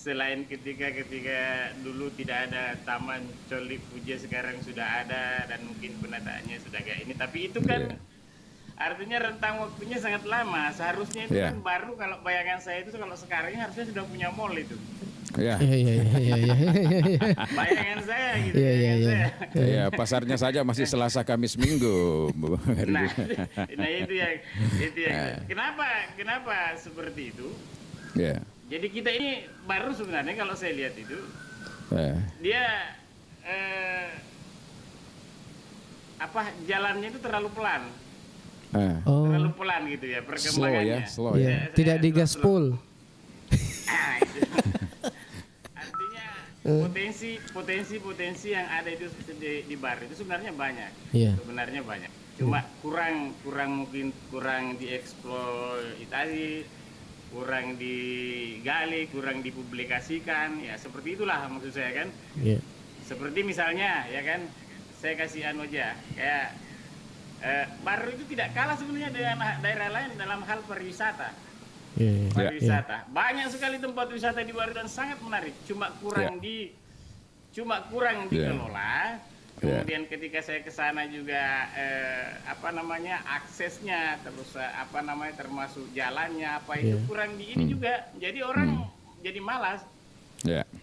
Selain ketika dulu tidak ada Taman Coli Puja, sekarang sudah ada dan mungkin penataannya sudah kayak ini. Tapi itu kan artinya rentang waktunya sangat lama. Seharusnya itu kan Baru, kalau bayangan saya itu kalau sekarang ini harusnya sudah punya mall itu. Iya. Bayangan saya gitu. Iya, pasarnya saja masih Selasa, Kamis, Minggu. Nah itu yang kenapa seperti itu? Iya. Jadi kita ini Baru sebenarnya kalau saya lihat itu dia jalannya itu terlalu pelan. Terlalu pelan gitu ya perkembangannya. Slow ya. Tidak digaspol. Artinya potensi yang ada itu di Baru itu sebenarnya banyak. Sebenarnya banyak. Cuma mungkin kurang dieksploitasi, kurang digali, kurang dipublikasikan, ya seperti itulah maksud saya kan. Seperti misalnya ya kan, saya kasih aja kayak Baru itu tidak kalah sebenarnya dengan daerah lain dalam hal pariwisata. Banyak sekali tempat wisata di Baru dan sangat menarik, cuma kurang dikelola. Kemudian ketika saya ke sana juga aksesnya, terus termasuk jalannya itu kurang ini juga. Jadi orang jadi malas.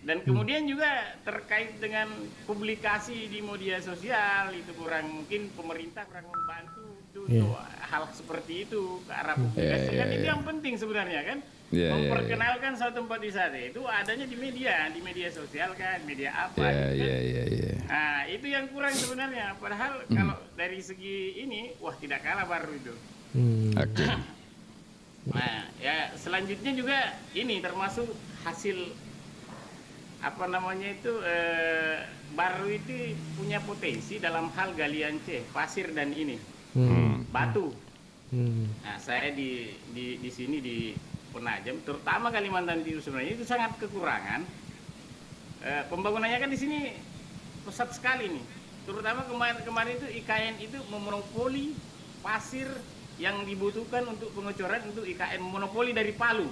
Dan kemudian juga terkait dengan publikasi di media sosial itu kurang, mungkin pemerintah kurang membantu untuk hal seperti itu ke arah publikasi kan itu yang penting sebenarnya kan. Memperkenalkan suatu tempat wisata itu adanya di media sosial kan, media apa gitu kan. Nah, itu yang kurang sebenarnya. Padahal kalau dari segi ini, wah tidak kalah baru itu. Nah, ya selanjutnya juga ini termasuk hasil apa namanya itu baru itu punya potensi dalam hal galian pasir dan ini batu. Nah, saya di sini di Penajam, terutama Kalimantan Timur sebenarnya itu sangat kekurangan. Pembangunannya kan di sini pesat sekali nih. Terutama kemarin itu IKN itu memonopoli pasir yang dibutuhkan untuk pengecoran untuk IKN, monopoli dari Palu.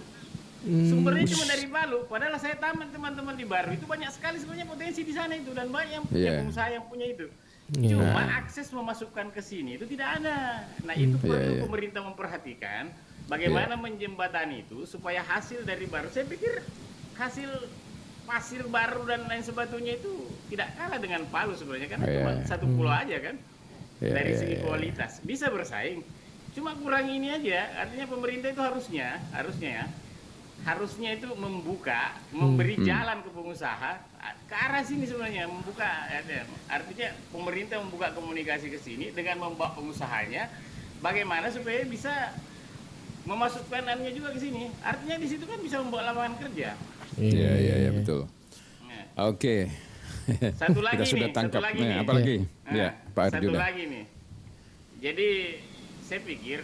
Sumbernya cuma dari Palu. Padahal saya tamat teman-teman di Baru itu banyak sekali sebenarnya potensi di sana itu dan banyak yang punya pengusaha yang punya itu. Cuma akses memasukkan ke sini itu tidak ada. Nah itu perlu pemerintah memperhatikan bagaimana menjembatani itu supaya hasil dari Baru. Saya pikir hasil pasir Baru dan lain sebagainya itu tidak kalah dengan Palu sebenarnya kan cuma satu pulau aja kan. Dari segi kualitas bisa bersaing. Cuma kurang ini aja. Artinya pemerintah itu harusnya itu memberi jalan ke pengusaha ke arah sini sebenarnya, membuka artinya pemerintah membuka komunikasi ke sini dengan membawa pengusahanya bagaimana supaya bisa memasukkan anunya juga ke sini. Artinya di situ kan bisa membawa lapangan kerja. Iya betul. Nah, Oke. Satu lagi kita sudah nih, tangkap. satu lagi nih. Apa lagi? Ya, Pak Satu Arjuna. lagi nih. Jadi saya pikir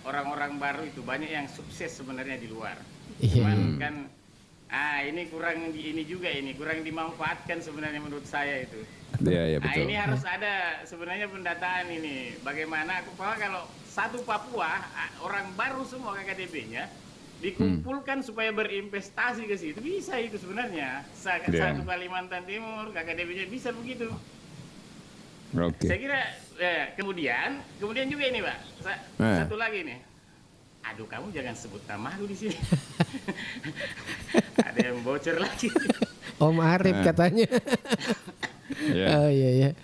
orang-orang baru itu banyak yang sukses sebenarnya di luar. Cuman kan ini kurang kurang dimanfaatkan sebenarnya menurut saya itu. Iya betul. Ini harus ada sebenarnya pendataan ini. Bagaimana kalau satu Papua orang baru semua KKDP-nya dikumpulkan supaya berinvestasi ke situ bisa itu sebenarnya. Satu Kalimantan Timur KKDP-nya bisa begitu. Saya kira kemudian juga ini Pak, satu lagi nih. Aduh kamu jangan sebut nama aku di sini. Ada yang bocor lagi. Om Arif katanya. Oh iya.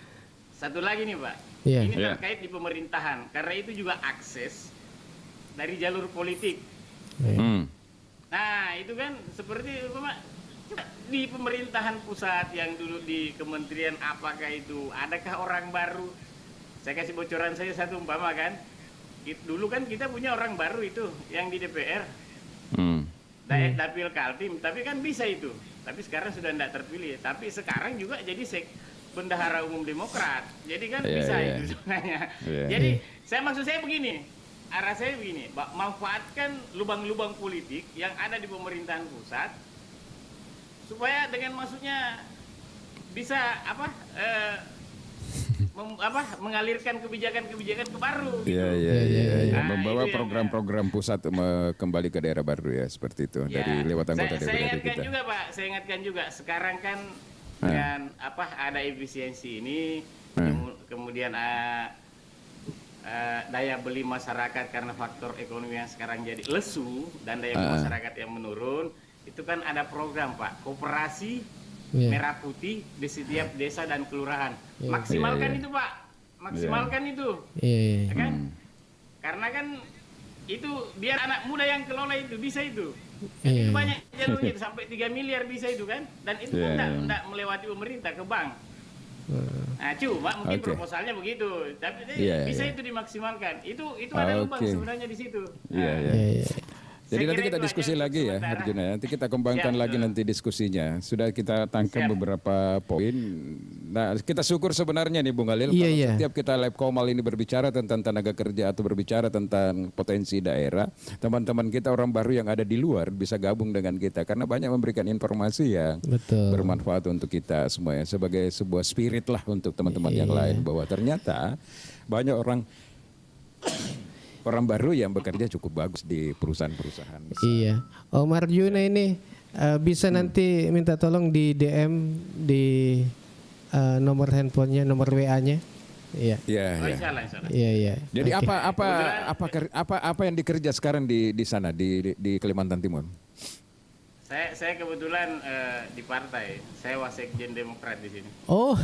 Satu lagi nih Pak. Ini terkait di pemerintahan karena itu juga akses dari jalur politik. Nah itu kan seperti Pak. Di pemerintahan pusat yang dulu di kementerian apakah itu adakah orang baru? Saya kasih bocoran saya satu umpama kan. Dulu kan kita punya orang baru itu yang di DPR. Dapil Kaltim, tapi kan bisa itu. Tapi sekarang sudah tidak terpilih. Tapi sekarang juga jadi bendahara umum Demokrat. Jadi kan bisa itu sebenarnya. Jadi maksud saya begini. Arah saya begini, manfaatkan lubang-lubang politik yang ada di pemerintahan pusat supaya dengan maksudnya bisa mengalirkan kebijakan-kebijakan ke Baru. Iya. Membawa program-program pusat kembali ke daerah Baru ya seperti itu dari lewat anggota DPRD kita. Saya ingatkan juga Pak, sekarang kan dengan ada efisiensi ini, kemudian daya beli masyarakat karena faktor ekonomi yang sekarang jadi lesu dan daya beli masyarakat yang menurun. Itu kan ada program Pak, koperasi merah putih di setiap desa dan kelurahan. Maksimalkan itu Pak, itu. Ya kan? Karena kan itu biar anak muda yang kelola itu bisa itu. Itu banyak jalurnya itu, sampai 3 miliar bisa itu kan. Dan itu kan tidak melewati pemerintah ke bank. Nah cuma mungkin proposalnya begitu. Tapi bisa itu dimaksimalkan. Itu ada lubang sebenarnya di situ. Jadi nanti kita diskusi lagi ya Arjuna. Nanti kita kembangkan lagi nanti diskusinya. Sudah kita tangkap beberapa poin. Nah kita syukur sebenarnya nih Bung Khalil. Kalau setiap kita live Komal ini berbicara tentang tenaga kerja atau berbicara tentang potensi daerah. Teman-teman kita orang baru yang ada di luar bisa gabung dengan kita. Karena banyak memberikan informasi yang bermanfaat untuk kita semuanya. Sebagai sebuah spirit lah untuk teman-teman yang lain. Bahwa ternyata banyak orang baru yang bekerja cukup bagus di perusahaan-perusahaan besar. Iya, Om Arjuna ini bisa nanti minta tolong di DM di nomor handphonenya, nomor WA-nya. Iya. Iya. Jadi apa yang dikerja sekarang di sana di Kalimantan Timur? Saya kebetulan di partai, saya wasekjen Demokrat di sini. Oh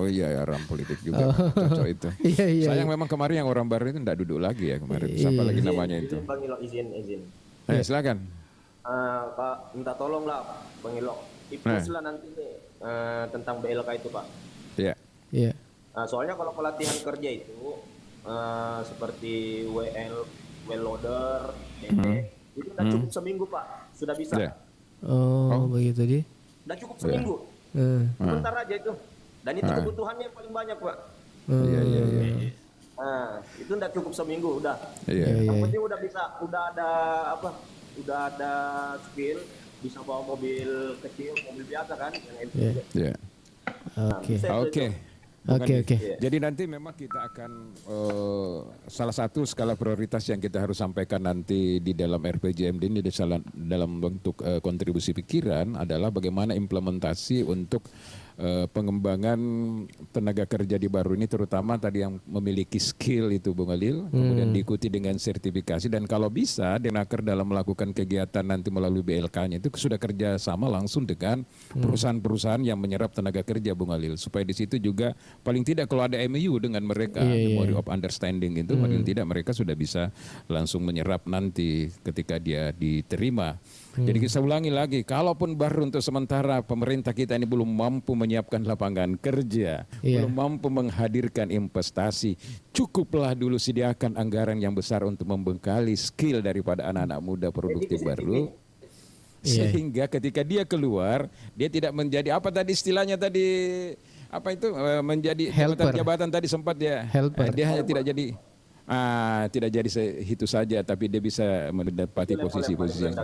iya ya, orang politik juga cocok itu. Iya. Sayang memang kemarin yang orang baru itu tidak duduk lagi ya kemarin. Siapa lagi namanya itu? Bang Ilok, izin. Silakan. Pak, minta tolong lah Bang Ilok. Ipus lah nanti nih tentang BLK itu Pak. Iya. Soalnya kalau pelatihan kerja itu seperti well loader, itu udah cukup seminggu Pak, sudah bisa. Begitu dia. Udah cukup seminggu. Sebentar aja itu. Dan itu kebutuhannya yang paling banyak Pak. Iya. Itu udah cukup seminggu udah. Iya. Yang penting udah ada skill, bisa bawa mobil kecil, mobil biasa kan yang Iya. Oke. Jadi nanti memang kita akan salah satu skala prioritas yang kita harus sampaikan nanti di dalam RPJMD ini dalam bentuk kontribusi pikiran adalah bagaimana implementasi untuk pengembangan tenaga kerja di baru ini, terutama tadi yang memiliki skill itu Bung Alil, kemudian diikuti dengan sertifikasi, dan kalau bisa Denaker dalam melakukan kegiatan nanti melalui BLK-nya itu sudah kerja sama langsung dengan perusahaan-perusahaan yang menyerap tenaga kerja Bung Alil, supaya di situ juga paling tidak kalau ada MOU dengan mereka, Memorandum of Understanding itu paling tidak mereka sudah bisa langsung menyerap nanti ketika dia diterima. Jadi saya ulangi lagi, kalaupun baru untuk sementara pemerintah kita ini belum mampu menyiapkan lapangan kerja, belum mampu menghadirkan investasi, cukuplah dulu sediakan anggaran yang besar untuk membekali skill daripada anak-anak muda produktif baru. Sehingga ketika dia keluar, dia tidak menjadi apa tadi istilahnya tadi, apa itu menjadi jabatan tadi sempat dia hanya tidak jadi tidak jadi itu saja, tapi dia bisa mendapati posisi-posisi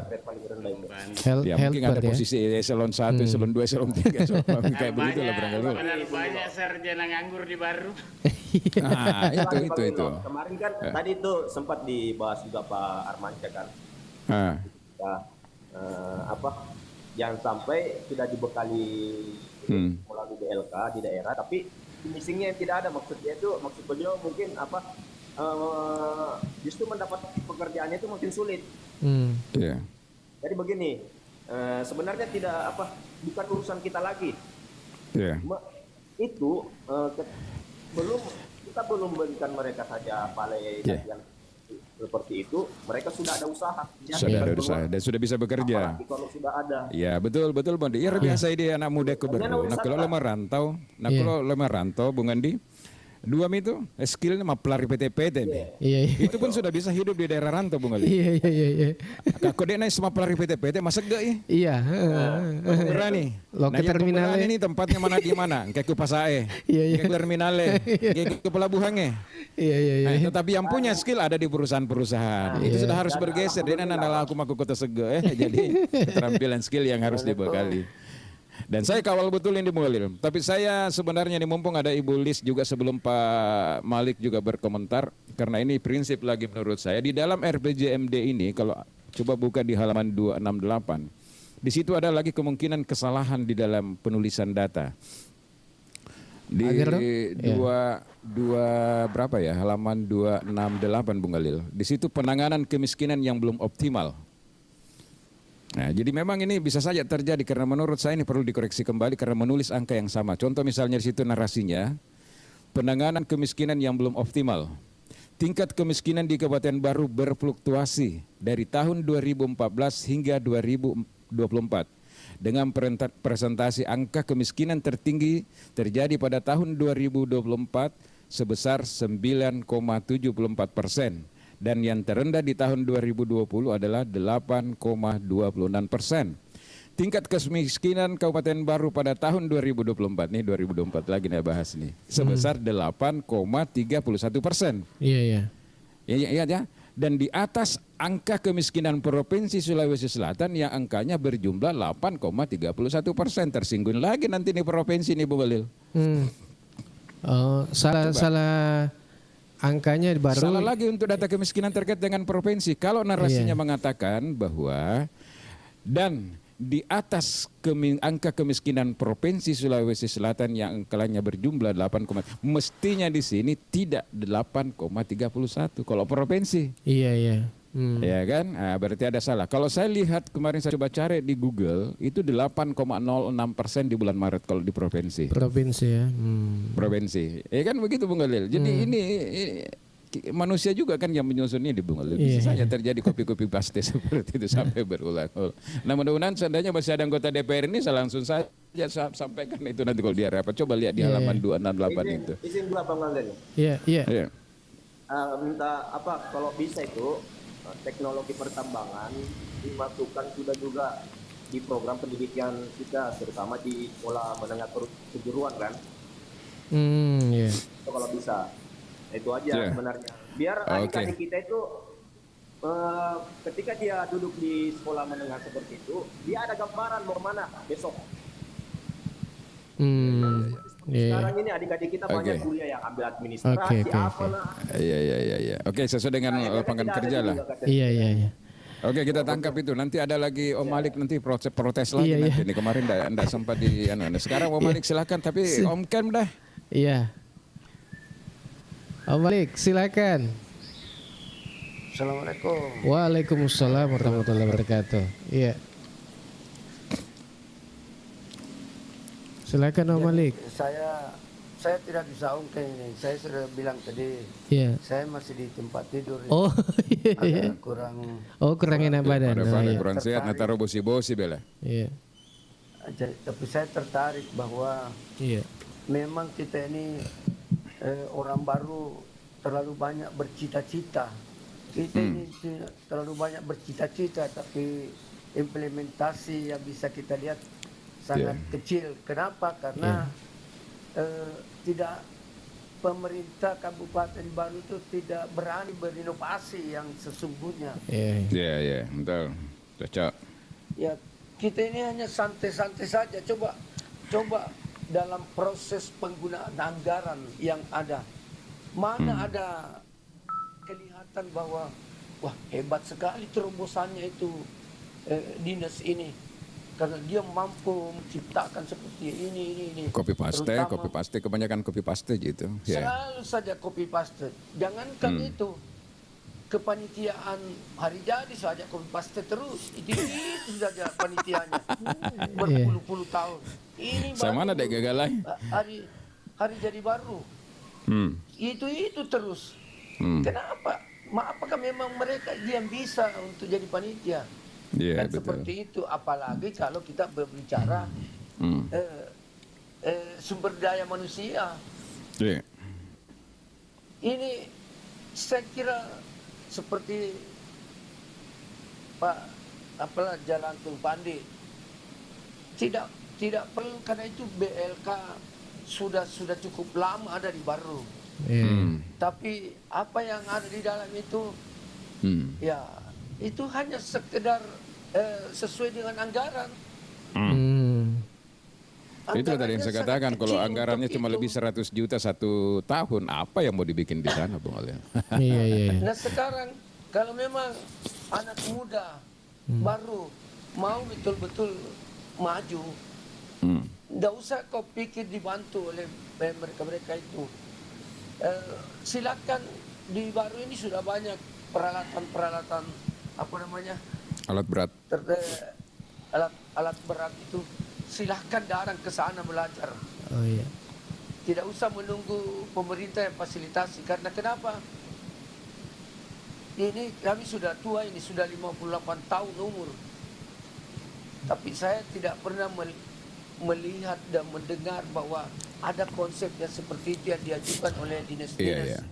yang mungkin ada posisi eselon 1, eselon 2, eselon 3, kayak begitu lah barangkali. Banyak sarjana nganggur di baru. Itu. Kemarin kan tadi itu sempat dibahas juga Pak Armansyah kan. Jangan sampai sudah dibekali melalui BLK di daerah, tapi finishingnya tidak ada. Maksud beliau mungkin justru mendapat pekerjaannya itu makin sulit. Jadi begini, sebenarnya bukan urusan kita lagi. Itu kita belum berikan mereka saja balai latihan seperti itu, mereka sudah ada usaha. Sudah ada usaha dan sudah bisa bekerja. Apalagi kalau sudah ada. Ya betul Bang Andi. Ya biasa dia anak muda baru. Kalau lama rantau, Bung Andi. Dua itu skillnya mapelari PT-PT itu pun sudah bisa hidup di daerah rantau Bung Ali. Iya. Kok dia naik semua pelari PT-PT masa enggak ya? Iya. Berani. Loket terminalnya ini tempatnya mana di mana? Kayak ke Pasae. Kayak terminalnya. Kayak ke pelabuhannya. Iya. Tetapi yang punya skill ada di perusahaan-perusahaan. Itu sudah harus bergeser. Dia adalah aku Kota Sege jadi keterampilan skill yang harus dibekali. Dan saya kawal betul ini Bung Alil. Tapi saya sebenarnya mumpung ada Ibu Lis juga sebelum Pak Malik juga berkomentar, karena ini prinsip lagi menurut saya di dalam RPJMD ini, kalau coba buka di halaman 268, di situ ada lagi kemungkinan kesalahan di dalam penulisan data. Di halaman 268 Bung Alil. Di situ penanganan kemiskinan yang belum optimal. Nah, jadi memang ini bisa saja terjadi karena menurut saya ini perlu dikoreksi kembali karena menulis angka yang sama. Contoh misalnya di situ narasinya, penanganan kemiskinan yang belum optimal. Tingkat kemiskinan di Kabupaten Baru berfluktuasi dari tahun 2014 hingga 2024. Dengan presentasi angka kemiskinan tertinggi terjadi pada tahun 2024 sebesar 9,74%. Dan yang terendah di tahun 2020 adalah 8,26%. Tingkat kemiskinan Kabupaten Baru pada tahun 2024, nih 2024 lagi nih bahas nih, sebesar 8,31%. Iya. Dan di atas angka kemiskinan Provinsi Sulawesi Selatan yang angkanya berjumlah 8,31%. Tersinggung lagi nanti nih provinsi nih Bu Balil. Salah angkanya baru. Salah lagi untuk data kemiskinan terkait dengan provinsi. Kalau narasinya mengatakan bahwa dan di atas angka kemiskinan Provinsi Sulawesi Selatan yang angkanya berjumlah 8, mestinya di sini tidak 8,31 kalau provinsi. Iya. Ya kan? Nah, berarti ada salah. Kalau saya lihat kemarin saya coba cari di Google itu 8,06% di bulan Maret kalau di provinsi. Provinsi ya. Provinsi. Ya kan begitu Bung Galil. Jadi ini manusia juga kan yang menyusun ini Bung Galil. Bisa saja terjadi kopi-kopi paste seperti itu sampai berulang-ulang. Nah mudah-mudahan seandainya masih ada anggota DPR ini saya langsung saja sampaikan itu nanti kalau dia rapat. Coba lihat di halaman 268 itu. Izin dulu Bang Galil. Iya. Minta apa kalau bisa itu teknologi pertambangan dimasukkan sudah juga di program pendidikan kita terutama di sekolah menengah kejuruan kan. Itu kalau bisa itu aja sebenarnya biar adik-adik kita itu ketika dia duduk di sekolah menengah seperti itu dia ada gambaran mau mana besok. Sekarang ini adik-adik kita banyak kuliah yang ambil administrasi apalah. Iya. Oke, sesuai dengan lapangan kerja lah. Iya. Oke, kita tangkap itu. Nanti ada lagi Om Malik nanti protes lagi nanti. Ini kemarin enggak sempat di sekarang Om Malik silakan tapi Om Kem dah. Iya. Om Malik silakan. Assalamualaikum. Waalaikumsalam warahmatullahi wabarakatuh. Iya. Silakan Om Malik. Saya tidak bisa ungkap ini. Saya sudah bilang tadi. Iya. Saya masih di tempat tidur. Oh iya. Kurang enak badan. Kurang sehat nataro bosi-bosi bela. Iya. Tapi saya tertarik bahwa memang kita ini orang baru terlalu banyak bercita-cita. Kita ini terlalu banyak bercita-cita tapi implementasi yang bisa kita lihat sangat kecil. Kenapa? Karena tidak pemerintah Kabupaten Baru itu tidak berani berinovasi yang sesungguhnya. Iya, betul. Cocok. Ya, kita ini hanya santai-santai saja. Coba dalam proses penggunaan anggaran yang ada, mana ada kelihatan bahwa wah hebat sekali terobosannya itu dinas ini. Karena dia mampu menciptakan seperti ini. Copy paste, kebanyakan copy paste gitu. Selalu saja copy paste. Jangankan itu, kepanitiaan hari jadi saja copy paste terus. Itu saja panitianya berpuluh-puluh tahun. Ini sama mana dek gagal lain? Hari jadi baru. Itu terus. Kenapa? Apakah memang mereka yang bisa untuk jadi panitia? Dan betul. Seperti itu, apalagi kalau kita berbicara sumber daya manusia. Ini saya kira seperti Jalan Tung Pandi. Tidak perlu karena itu BLK sudah cukup lama ada di Baru. Tapi apa yang ada di dalam itu ya itu hanya sekedar sesuai dengan anggaran. Itu tadi yang saya katakan, kalau anggarannya cuma lebih 100 juta satu tahun, apa yang mau dibikin di sana, Bung Alia? Iya. Nah sekarang kalau memang anak muda baru mau betul-betul maju, nggak usah kau pikir dibantu oleh mereka itu. Silakan di Baru ini sudah banyak peralatan apa namanya? Alat berat. Alat berat itu silahkan datang ke sana belajar. Oh iya. Tidak usah menunggu pemerintah yang fasilitasi. Karena kenapa? Ini kami sudah tua, ini sudah 58 tahun umur. Tapi saya tidak pernah melihat dan mendengar bahwa ada konsep yang seperti itu yang diajukan oleh dinas-dinas.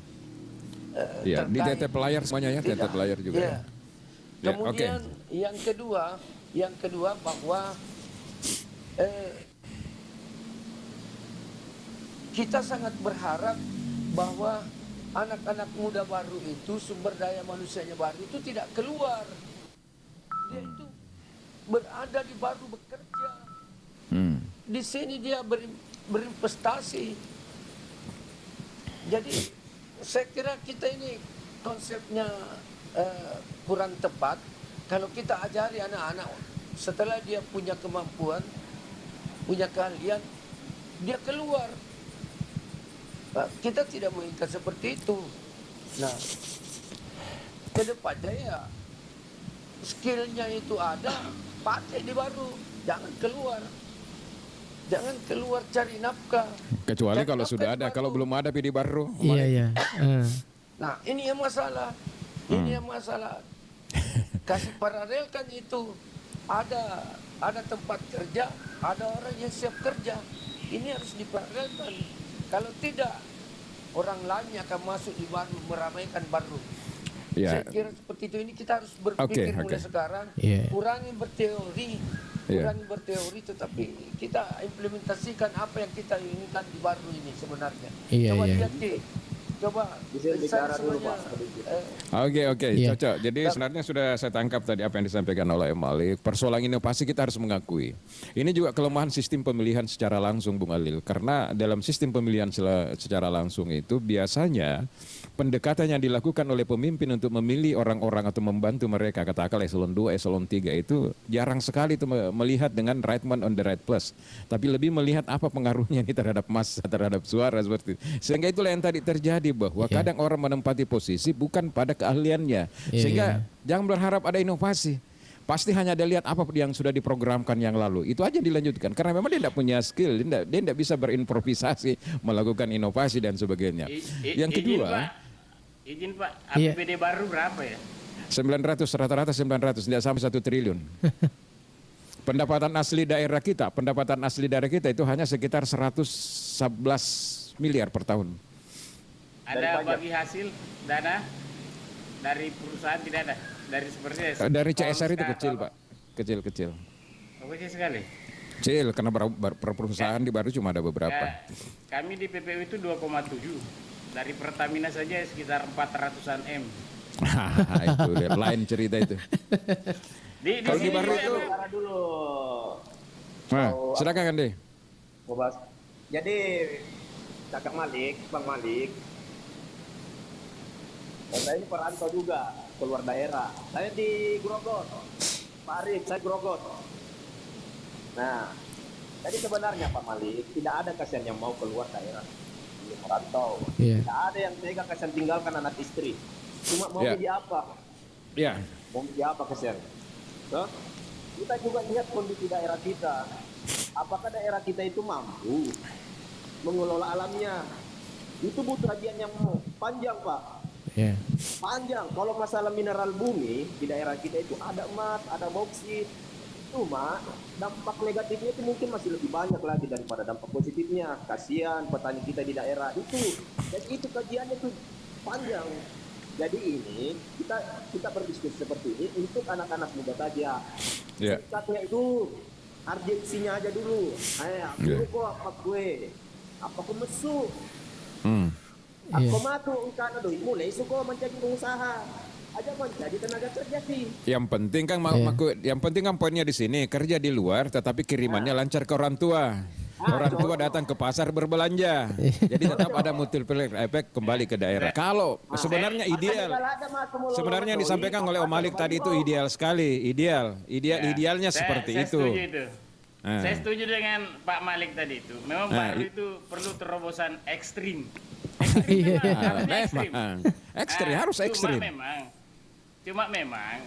Iya, di TT Pelayar semuanya ya, TT Pelayar juga. Ya. Kemudian yang kedua bahwa kita sangat berharap bahwa anak-anak muda Baru itu sumber daya manusianya Baru itu tidak keluar. Dia itu berada di Baru bekerja. Di sini dia berinvestasi. Jadi saya kira kita ini konsepnya kurang tepat. Kalau kita ajari anak-anak setelah dia punya kemampuan, punya keahlian, dia keluar. Kita tidak menginginkan seperti itu. Nah, ke depannya ya skillnya itu ada, pakai di Baru, jangan keluar cari nafkah. Kecuali Cari kalau nafkah sudah di ada, Baru. kalau belum ada di Baru. Iya. Nah ini yang masalah, kasih paralel kan itu ada tempat kerja, ada orang yang siap kerja, ini harus diparalelkan. Kalau tidak, orang lain akan masuk di Baru, meramaikan Baru. Ya. Saya kira seperti itu. Ini kita harus berpikir mulai sekarang, kurangi berteori, tetapi kita implementasikan apa yang kita inginkan di Baru ini sebenarnya. Coba lihat coba bisa bicara dulu Pak. Oke, cocok. Jadi sebenarnya sudah saya tangkap tadi apa yang disampaikan oleh Malik. Persoalan inovasi kita harus mengakui. Ini juga kelemahan sistem pemilihan secara langsung, Bung Alil. Karena dalam sistem pemilihan secara langsung itu biasanya pendekatan yang dilakukan oleh pemimpin untuk memilih orang-orang atau membantu mereka, katakanlah eselon 2, eselon 3 itu jarang sekali itu melihat dengan right man on the right place. Tapi lebih melihat apa pengaruhnya ini terhadap massa, terhadap suara seperti itu. Sehingga itulah yang tadi terjadi bahwa kadang orang menempati posisi bukan pada keahliannya. Sehingga jangan berharap ada inovasi. Pasti hanya ada lihat apa yang sudah diprogramkan yang lalu. Itu aja dilanjutkan. Karena memang dia tidak punya skill, dia tidak bisa berimprovisasi, melakukan inovasi dan sebagainya. Yang kedua, izin Pak, APBD Baru berapa ya? 900, rata-rata 900, tidak sampai 1 triliun. Pendapatan asli daerah kita itu hanya sekitar 111 miliar per tahun. Ada bagi hasil dana dari perusahaan tidak ada? Dari CSR itu kecil Pak, kecil. Oh, kecil sekali? Kecil, karena perusahaan di Baru cuma ada beberapa. Kami di PPU itu 2,7. Dari Pertamina saja sekitar 400-an M. Itu lain cerita itu. Kalau di Baru itu dulu. Nah, silakan kan deh. Jadi Bang Malik, saya ini perantau juga keluar daerah. Saya di Grogot, Pak Arif, saya Grogot. Nah, jadi sebenarnya Pak Malik tidak ada kasihan yang mau keluar daerah. Merantau. Tidak ada yang tega kasihan tinggalkan anak istri. Cuma mau jadi apa? Mau jadi apa kasihan? Kita juga lihat kondisi daerah kita. Apakah daerah kita itu mampu mengelola alamnya? Itu butuh kajian yang panjang Pak. Panjang. Kalau masalah mineral bumi di daerah kita itu ada emas, ada boksit. Cuma dampak negatifnya itu mungkin masih lebih banyak lagi daripada dampak positifnya. Kasihan petani kita di daerah itu. Jadi itu kajiannya tuh panjang. Jadi ini kita berdiskusi seperti ini untuk anak-anak muda saja. Sikapnya itu urgensinya aja dulu. Aku kok apa gue? Apa aku mesuk? Aku matu karena doi mulai suka menjadi pengusaha. Aja menjadi tenaga kerja sih. Yang penting kan poinnya di sini kerja di luar tetapi kirimannya lancar ke orang tua. Orang tua datang ke pasar berbelanja. Jadi tetap ada multiplier efek kembali ke daerah. Kalau sebenarnya ideal. Sebenarnya yang disampaikan oleh Om Malik tadi itu ideal sekali, idealnya seperti itu. Saya setuju dengan Pak Malik tadi itu. Memang Baru itu perlu terobosan ekstrim. Ekstrim harus ekstrim. Cuma memang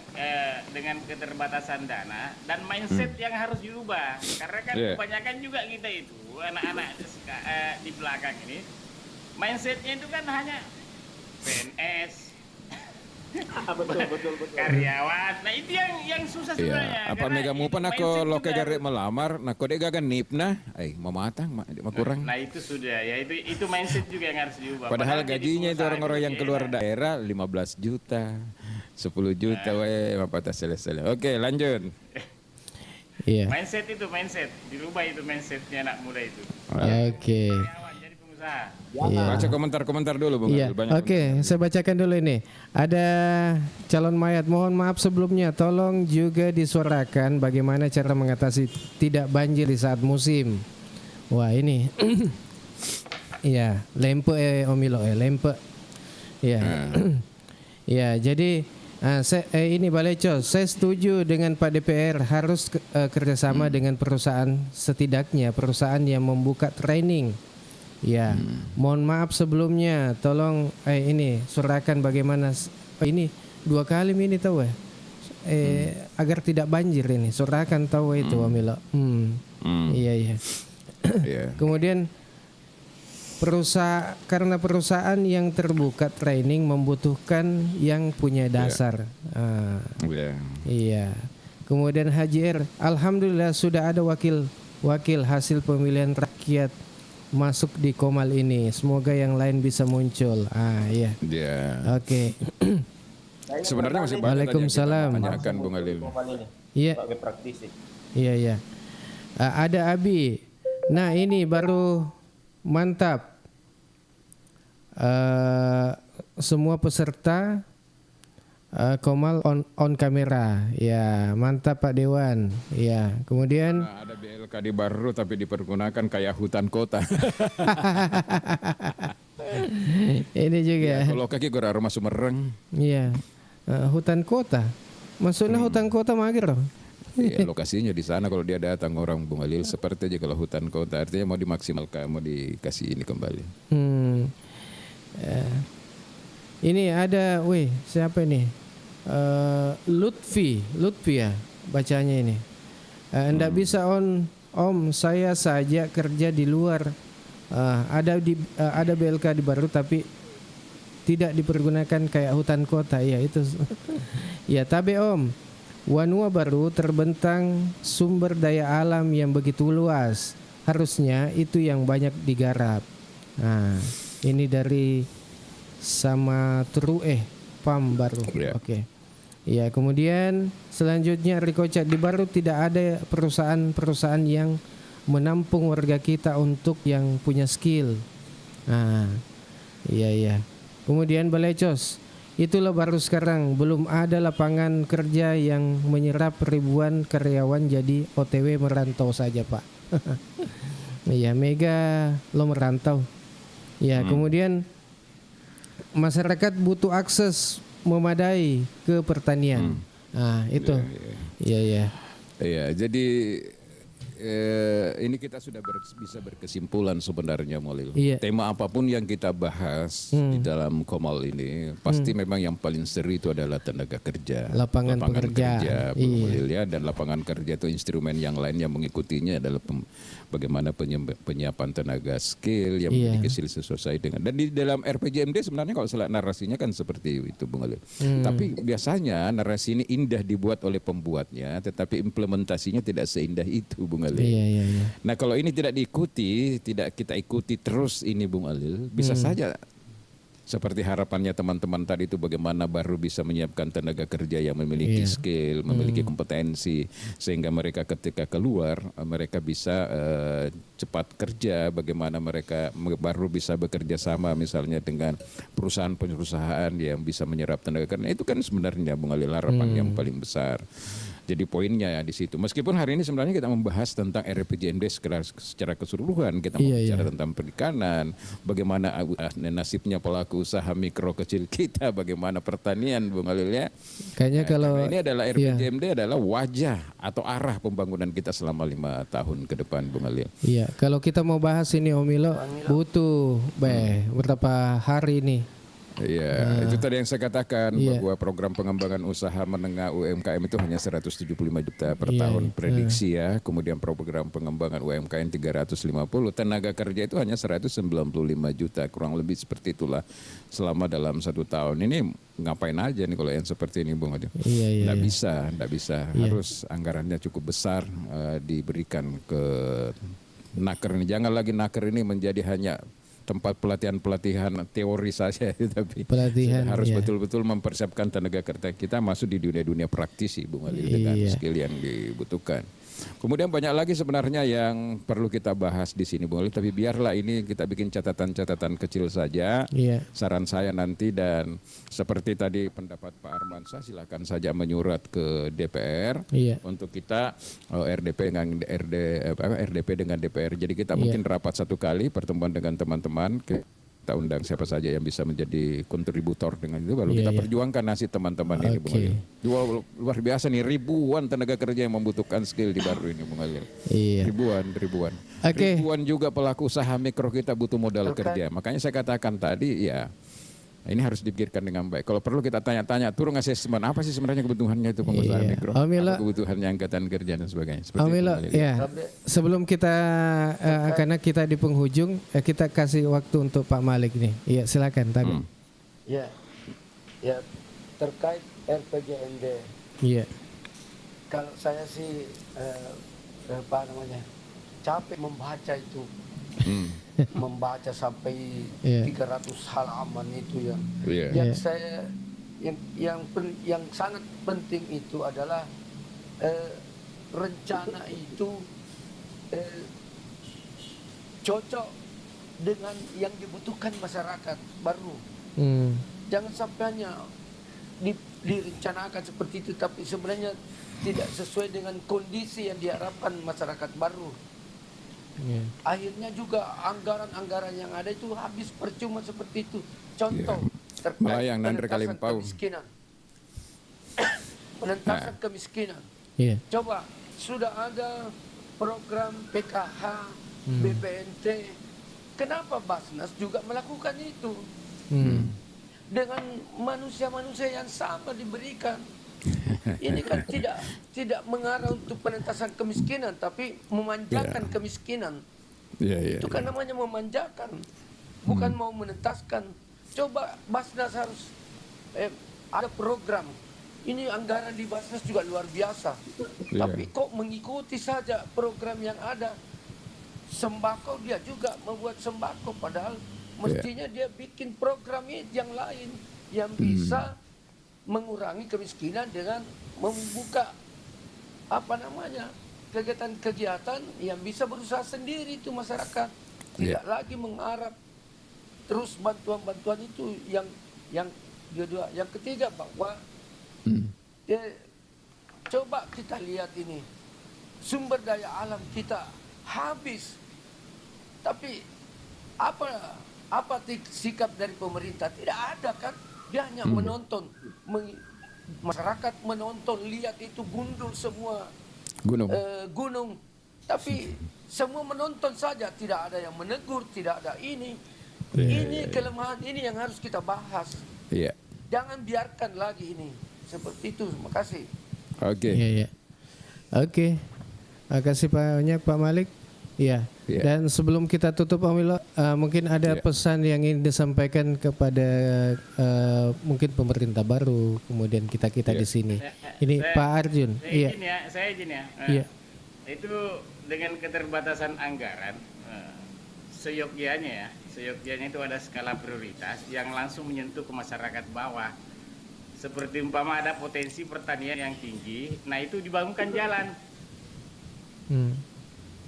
dengan keterbatasan dana dan mindset yang harus diubah. Karena kan kebanyakan juga kita itu anak-anak di belakang ini mindsetnya itu kan hanya PNS, betul. karyawan. Nah itu yang susah sebenarnya. Apa mega mupan aku loke garek melamar, nako dega kan nipna, mematang, kurang. Nah itu sudah ya itu mindset juga yang harus diubah. Padahal gajinya itu orang-orang yang keluar daerah 15 juta, 10 juta, apa selesai. Oke, lanjut. Mindset dirubah itu mindsetnya anak muda itu. Oke. Jadi pengusaha. Baca komentar-komentar dulu, Bung. Oke, saya bacakan dulu ini. Ada calon mayat. Mohon maaf sebelumnya, tolong juga disuarakan bagaimana cara mengatasi tidak banjir di saat musim. Wah ini, iya, lempe Omilo lempe. Iya, ya. Jadi ini Baleco, saya setuju dengan Pak DPR harus kerjasama dengan perusahaan, setidaknya perusahaan yang membuka training. Mohon maaf sebelumnya, tolong ini surahkan bagaimana ini 2 kali ini tahu ya. Agar tidak banjir ini, sorakan tahu itu Wamilo. Iya. Kemudian karena perusahaan yang terbuka training membutuhkan yang punya dasar. Iya. Kemudian Haji R, alhamdulillah sudah ada wakil hasil pemilihan rakyat masuk di Komal ini. Semoga yang lain bisa muncul. Iya. Oke. Sebenarnya masih banyak Waalaikumsalam. Tanyakan Bung Alil. Iya. Iya. Ada Abi. Nah ini baru mantap. Semua peserta Komal on kamera. Ya, mantap Pak Dewan. Ya, kemudian ada BLK di Baru tapi dipergunakan kayak hutan kota. Ini juga. Kalau kaki gue rumah Sumereng. Iya. Hutan kota. Maksudnya hutan kota mager. Iya, lokasinya di sana kalau dia datang orang Bung Alil seperti aja kalau hutan kota artinya mau dimaksimalkan, mau dikasih ini kembali. Ini ada, siapa ini? Lutfi ya bacanya ini. Ndak bisa Om, saya saja kerja di luar. Ada BLK di Baru tapi tidak dipergunakan kayak hutan kota. Ya itu. Ya tapi Om, Wanua Baru terbentang sumber daya alam yang begitu luas. Harusnya itu yang banyak digarap. Nah, ini dari sama Pam Baru. Oke. Ya, kemudian selanjutnya Rikocat di Baru tidak ada perusahaan yang menampung warga kita untuk yang punya skill. Nah, iya. Kemudian Balecos, itulah Baru sekarang belum ada lapangan kerja yang menyerap ribuan karyawan jadi OTW merantau saja Pak. Iya, Mega lo merantau. Ya, kemudian masyarakat butuh akses memadai ke pertanian. Nah, itu. Iya. Iya, jadi ini kita sudah bisa berkesimpulan sebenarnya Molil. Iya. Tema apapun yang kita bahas di dalam Komal ini pasti memang yang paling seru itu adalah tenaga kerja, lapangan kerja Molil ya, dan lapangan kerja itu instrumen yang lain yang mengikutinya adalah bagaimana penyiapan tenaga skill yang memiliki skill sesuai dengan, dan di dalam RPJMD sebenarnya kalau salah narasinya kan seperti itu Bung Alil. Tapi biasanya narasi ini indah dibuat oleh pembuatnya, tetapi implementasinya tidak seindah itu Bung Alil. Iya. Nah kalau ini tidak kita ikuti terus ini Bung Alil, bisa saja seperti harapannya teman-teman tadi itu bagaimana Baru bisa menyiapkan tenaga kerja yang memiliki skill, memiliki kompetensi, sehingga mereka ketika keluar mereka bisa cepat kerja, bagaimana mereka Baru bisa bekerja sama misalnya dengan perusahaan-perusahaan yang bisa menyerap tenaga kerja. Itu kan sebenarnya Bung Alil harapan yang paling besar. Jadi poinnya ya di situ. Meskipun hari ini sebenarnya kita membahas tentang RPJMD secara keseluruhan, kita mau bicara tentang perikanan, bagaimana nasibnya pelaku usaha mikro kecil kita, bagaimana pertanian Bung Alil ya. Kayaknya kalau ini adalah RPJMD adalah wajah atau arah pembangunan kita selama 5 tahun ke depan Bung Alil. Iya, kalau kita mau bahas ini Om Milo butuh berapa hari ini. Iya, itu tadi yang saya katakan bahwa program pengembangan usaha menengah UMKM itu hanya 175 juta per tahun prediksi ya. Kemudian program pengembangan UMKM 350, tenaga kerja itu hanya 195 juta, kurang lebih seperti itulah selama dalam 1 tahun. Ini ngapain aja nih kalau yang seperti ini Bung Adi? Nggak bisa. Harus anggarannya cukup besar diberikan ke Naker ini. Jangan lagi Naker ini menjadi hanya tempat pelatihan teori saja, tapi harus betul-betul mempersiapkan tenaga kerja kita masuk di dunia praktisi Bung Ali dengan skill yang dibutuhkan. Kemudian banyak lagi sebenarnya yang perlu kita bahas di sini Bung Ali, tapi biarlah ini kita bikin catatan-catatan kecil saja. Saran saya nanti, dan seperti tadi pendapat Pak Armansyah, silakan saja menyurat ke DPR untuk kita RDP dengan DPR. Jadi kita mungkin rapat 1 kali pertemuan dengan teman-teman, kita undang siapa saja yang bisa menjadi kontributor dengan itu, lalu kita perjuangkan nasib teman-teman ini Bung Alil. Luar biasa nih, ribuan tenaga kerja yang membutuhkan skill di Baru ini Bung Alil. Ribuan. Ribuan juga pelaku usaha mikro kita butuh modal kerja. Makanya saya katakan tadi Ini harus dipikirkan dengan baik. Kalau perlu kita tanya-tanya, turun asesmen apa sih sebenarnya kebutuhannya itu pengusaha mikro, apa kebutuhannya angkatan kerja dan sebagainya. Ya. Sebelum kita karena kita di penghujung, kita kasih waktu untuk Pak Malik nih. Iya, silakan tadi. Ya, terkait RPJMD. Iya. Kalau saya sih capek membaca itu. Membaca sampai 300 halaman itu ya. Yang saya yang sangat penting itu adalah rencana itu cocok dengan yang dibutuhkan masyarakat baru. Jangan sampai hanya direncanakan seperti itu tapi sebenarnya tidak sesuai dengan kondisi yang diharapkan masyarakat baru. Akhirnya juga anggaran-anggaran yang ada itu habis percuma seperti itu. Contoh terkait penentasan kemiskinan. Penentasan kemiskinan. Coba sudah ada program PKH, BPNT. Kenapa Basnas juga melakukan itu? Dengan manusia-manusia yang sama diberikan. Ini kan tidak mengarah untuk penentasan kemiskinan, tapi memanjakan kemiskinan. Itu kan namanya memanjakan, bukan mau menentaskan. Coba Basnas harus ada program. Ini anggaran di Basnas juga luar biasa. Tapi kok mengikuti saja program yang ada. Sembako dia juga membuat sembako, padahal mestinya dia bikin program yang lain yang bisa mengurangi kemiskinan dengan membuka kegiatan-kegiatan yang bisa berusaha sendiri itu masyarakat. Tidak lagi mengharap terus bantuan-bantuan itu yang kedua. Yang ketiga bahwa coba kita lihat ini sumber daya alam kita habis, tapi apa sikap dari pemerintah? Tidak ada kan? Dia hanya menonton, masyarakat menonton, lihat itu gundul semua gunung, tapi semua menonton saja, tidak ada yang menegur, tidak ada ini. Ini kelemahan ini yang harus kita bahas. Jangan biarkan lagi ini seperti itu. Terima kasih. Oke. Makasih banyak Pak Malik. Dan sebelum kita tutup Om Milo, mungkin ada pesan yang ingin disampaikan kepada mungkin pemerintah baru, kemudian kita di sini. Ini Pak Arjun. Saya izin ya. Itu dengan keterbatasan anggaran, seyogyanya itu ada skala prioritas yang langsung menyentuh ke masyarakat bawah. Seperti umpama ada potensi pertanian yang tinggi, nah itu dibangunkan jalan.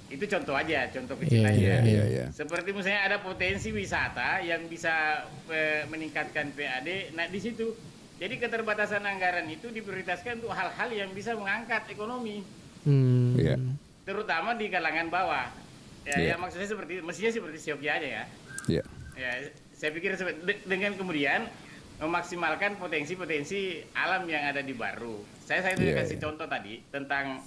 Itu contoh aja, contoh kecil aja. Seperti misalnya ada potensi wisata yang bisa meningkatkan PAD, nah di situ. Jadi keterbatasan anggaran itu diprioritaskan untuk hal-hal yang bisa mengangkat ekonomi, terutama di kalangan bawah. Ya maksudnya mestinya seperti Siokya aja ya. Saya pikir dengan kemudian memaksimalkan potensi-potensi alam yang ada di Baru. Saya kasih contoh tadi tentang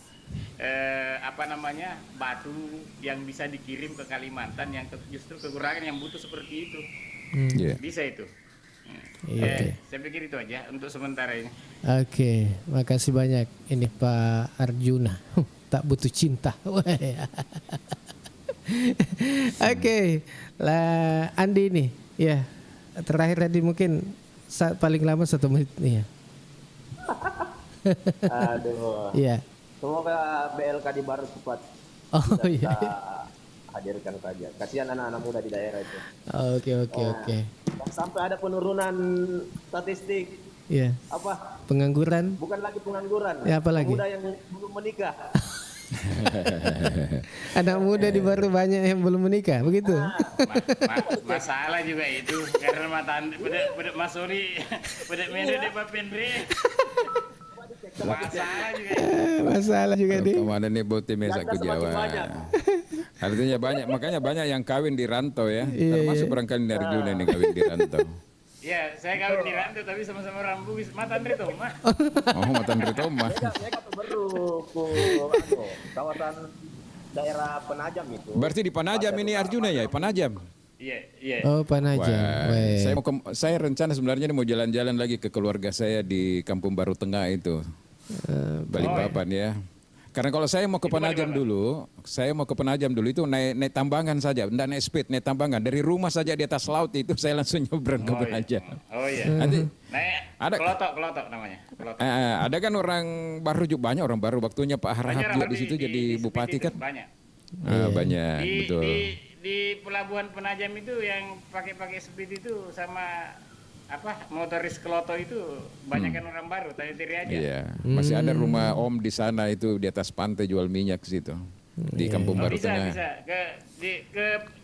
batu yang bisa dikirim ke Kalimantan yang justru kekurangan yang butuh seperti itu. Bisa itu. Saya pikir itu aja untuk sementara ini. Makasih banyak. Ini Pak Arjuna. Tak butuh cinta. Lah Andi ini. Terakhir tadi mungkin paling lama 1 menit nih ya. Aduh. Semoga BLK di Baru cepat kita hadirkan saja. Kasihan anak-anak muda di daerah itu. Oke. Sampai ada penurunan statistik. Pengangguran? Bukan lagi pengangguran. Apa lagi? Muda yang belum menikah. Anak muda di Baru banyak yang belum menikah, begitu? Masalah juga itu karena Mas Suri, Mende de Papendre. Masalah juga nih. Kemarin nih Bote Mesak ke Jawa. Artinya makanya banyak yang kawin di rantau ya. Termasuk barangkali dari Arjuna nih kawin di rantau. Saya kawin di rantau tapi sama-sama orang Bugis, Matan Ritoma. Matan Ritoma. Saya baru kawasan daerah Penajam itu. Berarti di Penajam ini Arjuna ya, Penajam. Iya. Oh, Penajam. Saya rencana sebenarnya mau jalan-jalan lagi ke keluarga saya di Kampung Baru Tengah itu. Balikpapan ya. Karena kalau saya mau ke Penajam dulu, itu naik tambangan saja, enggak naik speed, naik tambangan. Dari rumah saja di atas laut itu saya langsung nyebrang ke Penajam. Nanti ada Kelotok namanya. Ada kan orang baru juga banyak orang baru waktunya Pak Harahap juga di situ jadi bupati kan. Banyak. Banyak betul. Di pelabuhan Penajam itu yang pakai speed itu sama motoris Keloto itu banyak kan orang baru, tiri aja. Iya, masih ada rumah Om di sana itu di atas pantai jual minyak situ. Di Kampung Baru Tengah. Bisa.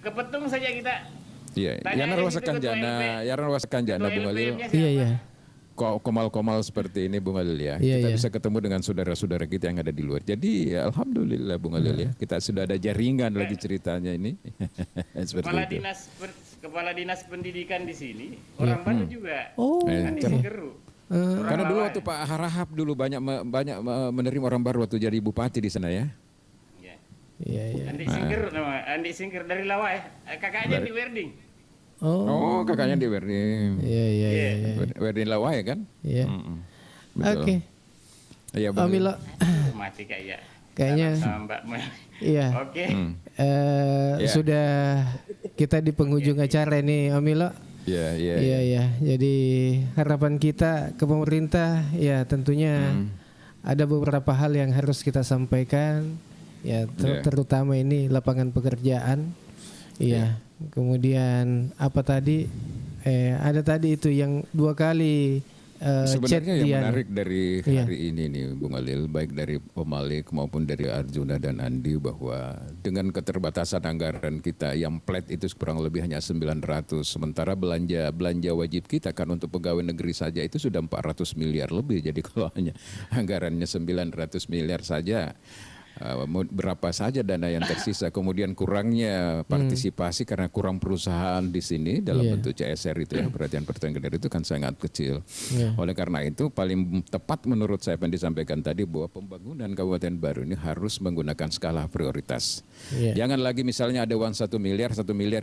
Ke Petung saja kita. Iya, yang rasakan jana Bung Alil. Iya. Komal-komal seperti ini Bung Alil ya. Kita bisa ketemu dengan saudara-saudara kita yang ada di luar. Jadi ya, alhamdulillah Bung Alil ya. Kita sudah ada jaringan lagi ceritanya ini. Kepala dinas pendidikan di sini orang baru juga. Andi Singgeru. Karena dulu waktu Pak Harahap dulu banyak menerima orang baru waktu jadi bupati di sana ya. Iya. Andi Singger dari Lawai, kakaknya di Werding. Oh, kakaknya di Werding. Iya. Werding Lawai kan? Iya. Oke. Iya, Amila. Mati kayaknya. Mbak. Iya. Oke. Sudah kita di penghujung acara ini, Amila. Iya. Jadi harapan kita ke pemerintah ya tentunya ada beberapa hal yang harus kita sampaikan. Ya, terutama ini lapangan pekerjaan. Iya. Kemudian apa tadi? Ada tadi itu yang 2 kali sebenarnya yang menarik dari hari ini nih Bung Alil, baik dari Om Malik maupun dari Arjuna dan Andi, bahwa dengan keterbatasan anggaran kita yang flat itu kurang lebih hanya 900, sementara belanja wajib kita kan untuk pegawai negeri saja itu sudah 400 miliar lebih. Jadi kalau hanya anggarannya 900 miliar saja, berapa saja dana yang tersisa, kemudian kurangnya partisipasi karena kurang perusahaan di sini dalam bentuk CSR itu ya, perhatian daerah itu kan sangat kecil. Oleh karena itu paling tepat menurut saya yang disampaikan tadi bahwa pembangunan Kabupaten Baru ini harus menggunakan skala prioritas. Jangan lagi misalnya ada uang 1 miliar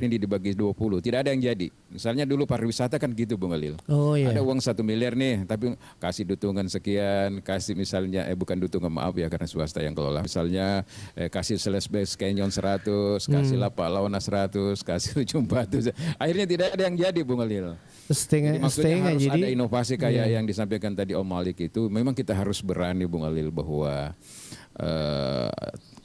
ini dibagi 20, tidak ada yang jadi. Misalnya dulu pariwisata kan gitu Bung Alil. Ada uang 1 miliar nih, tapi kasih dutungan sekian, kasih misalnya bukan dutungan, maaf ya karena swasta yang kelola. Misalnya kasih Sales Base Canyon 100, kasih Lapak Lawana 100, kasih Ujung Batu. Akhirnya tidak ada yang jadi Bung Alil. Maksudnya harus ada inovasi kayak yang disampaikan tadi Om Malik itu. Memang kita harus berani Bung Alil bahwa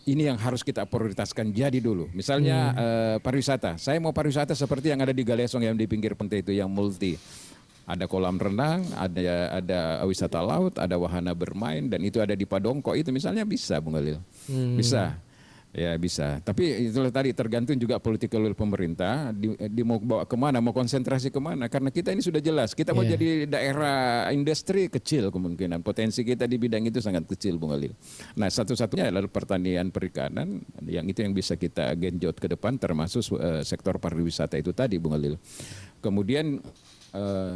ini yang harus kita prioritaskan jadi dulu. Misalnya pariwisata. Saya mau pariwisata seperti yang ada di Galesong yang di pinggir pantai itu yang multi. Ada kolam renang, ada wisata laut, ada wahana bermain, dan itu ada di Padongko itu misalnya bisa Bung Alil. Bisa. Ya bisa. Tapi itu tadi tergantung juga political will pemerintah di mau bawa kemana, mau konsentrasi kemana. Karena kita ini sudah jelas, kita mau jadi daerah industri kecil kemungkinan. Potensi kita di bidang itu sangat kecil Bung Alil. Nah satu-satunya adalah pertanian perikanan, yang itu yang bisa kita genjot ke depan, termasuk sektor pariwisata itu tadi Bung Alil. Kemudian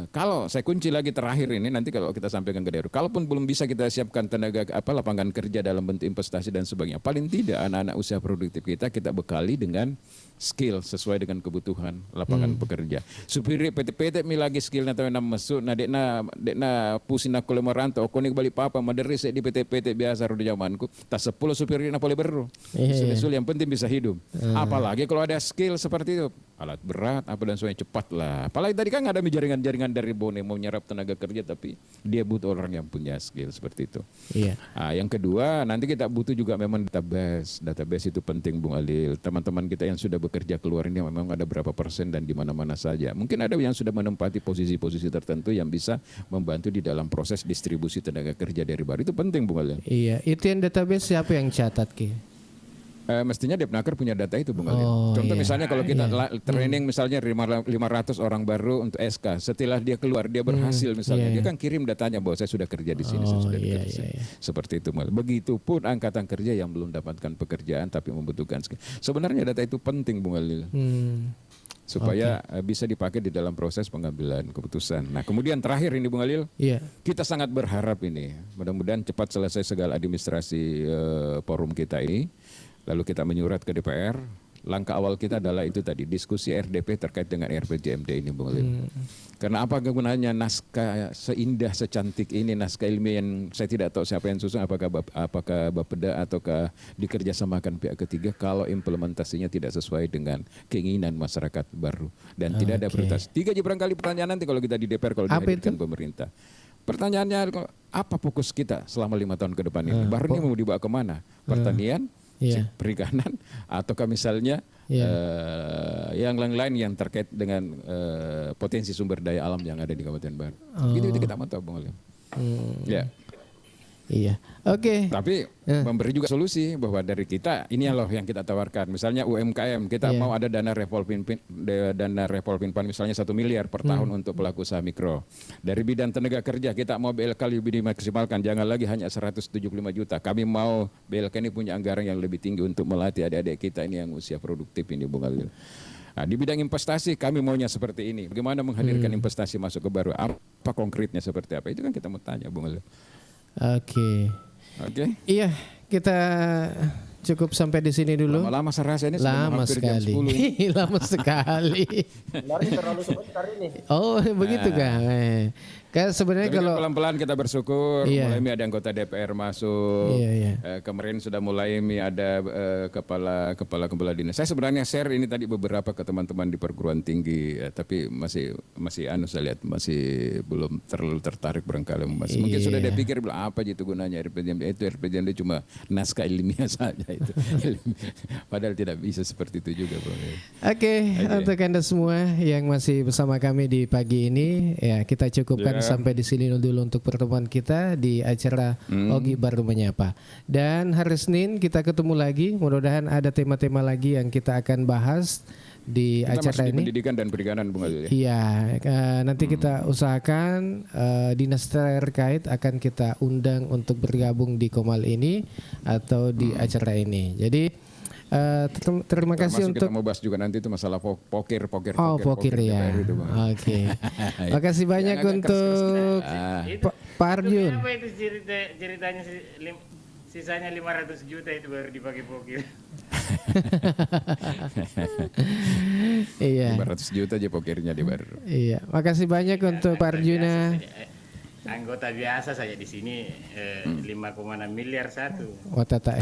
kalau saya kunci lagi terakhir ini nanti kalau kita sampaikan ke daerah, kalaupun belum bisa kita siapkan tenaga lapangan kerja dalam bentuk investasi dan sebagainya, paling tidak anak-anak usaha produktif kita bekali dengan skill sesuai dengan kebutuhan lapangan pekerja. Supiri PT-PT mi lagi skillnya tahu nama masuk, nah dekna pusing aku lemeranto, aku nih balik papa maderi saya di PT-PT biasa di zamanku, tak 10 supiri na boleh beru. Sul yang penting bisa hidup. Apalagi kalau ada skill seperti itu, alat berat apa dan sebagainya cepat lah. Apalagi tadi kan ada jaringan dari Bone mau nyerap tenaga kerja tapi dia butuh orang yang punya skill seperti itu. Yang kedua nanti kita butuh juga memang database. Database itu penting Bung Alil. Teman-teman kita yang sudah bekerja keluar ini memang ada berapa persen dan di mana-mana saja. Mungkin ada yang sudah menempati posisi-posisi tertentu yang bisa membantu di dalam proses distribusi tenaga kerja dari baru. Itu penting Bung Alil. Iya, itu yang database siapa yang catat Ki? Mestinya Depnaker punya data itu Bung Alil. Contoh misalnya kalau kita training misalnya 500 orang baru untuk SK, setelah dia keluar dia berhasil misalnya, dia kan kirim datanya bahwa saya sudah kerja di sini, saya sudah kerja di sini. Seperti itu. Begitupun angkatan kerja yang belum dapatkan pekerjaan tapi membutuhkan skill. Sebenarnya data itu penting Bung Alil. Supaya bisa dipakai di dalam proses pengambilan keputusan. Nah kemudian terakhir ini Bung Alil, kita sangat berharap ini mudah-mudahan cepat selesai segala administrasi forum kita ini. Lalu kita menyurat ke DPR, langkah awal kita adalah itu tadi, diskusi RDP terkait dengan RPJMD ini, Bung Lil. Karena apa gunanya naskah seindah, secantik ini, naskah ilmiah yang saya tidak tahu siapa yang susun, apakah Bapeda ataukah dikerjasamakan pihak ketiga, kalau implementasinya tidak sesuai dengan keinginan masyarakat baru dan tidak ada prioritas. 3 aja barangkali pertanyaan nanti kalau kita di DPR, kalau dihadirkan pemerintah. Pertanyaannya, apa fokus kita selama 5 tahun ke depan ini? Baru ini mau dibawa kemana? Pertanian, perikanan, ataukah misalnya yang lain-lain yang terkait dengan potensi sumber daya alam yang ada di Kabupaten Baru. Itu kita mau tahu, Bung Lil. Ya. Iya. Oke. Tapi memberi juga solusi bahwa dari kita ini loh yang kita tawarkan. Misalnya UMKM, kita mau ada dana revolving fund misalnya 1 miliar per tahun untuk pelaku usaha mikro. Dari bidang tenaga kerja kita mau BLK lebih dimaksimalkan, jangan lagi hanya 175 juta. Kami mau BLK ini punya anggaran yang lebih tinggi untuk melatih adik-adik kita ini yang usia produktif ini, Bung Lil. Nah, di bidang investasi kami maunya seperti ini. Bagaimana menghadirkan investasi masuk ke Baru? Apa konkretnya seperti apa? Itu kan kita mau tanya, Bung Lil. Oke. Iya, kita cukup sampai di sini dulu. Lama-lama saya rasa ini lama sekali. Lama sekali. Kemarin terlalu sebentar ini. Oh, begitu kan? Kan sebenarnya kalau pelan-pelan kita bersyukur, mulai ada anggota DPR masuk. Kemarin sudah mulai ada kepala dinas. Saya sebenarnya share ini tadi beberapa ke teman-teman di perguruan tinggi, tapi masih saya lihat masih belum terlalu tertarik barangkali. Mungkin sudah dia pikir apa gitu gunanya RPJMD. Itu RPJMD cuma naskah ilmiah saja itu. Padahal tidak bisa seperti itu juga, Bro. Oke, untuk Anda semua yang masih bersama kami di pagi ini, ya kita cukupkan sampai di sini dulu untuk pertemuan kita di acara Ogi Baru Menyapa. Dan hari Senin kita ketemu lagi, mudah-mudahan ada tema-tema lagi yang kita akan bahas di kita acara ini. Pendidikan dan perikanan, Bung Azul. Iya, nanti kita usahakan dinas terkait akan kita undang untuk bergabung di Komal ini atau di acara ini. Jadi terima kasih untuk kita mau bahas juga nanti itu masalah poker ya. Oke. Makasih banyak untuk Pak Arjun. Apa itu ceritanya sisanya 500 juta itu baru dipakai poker. Iya. 500 juta aja pokernya di Baru. Iya. Makasih banyak untuk Pak Arjuna. Anggota biasa saja di sini 5,6 miliar satu. Watata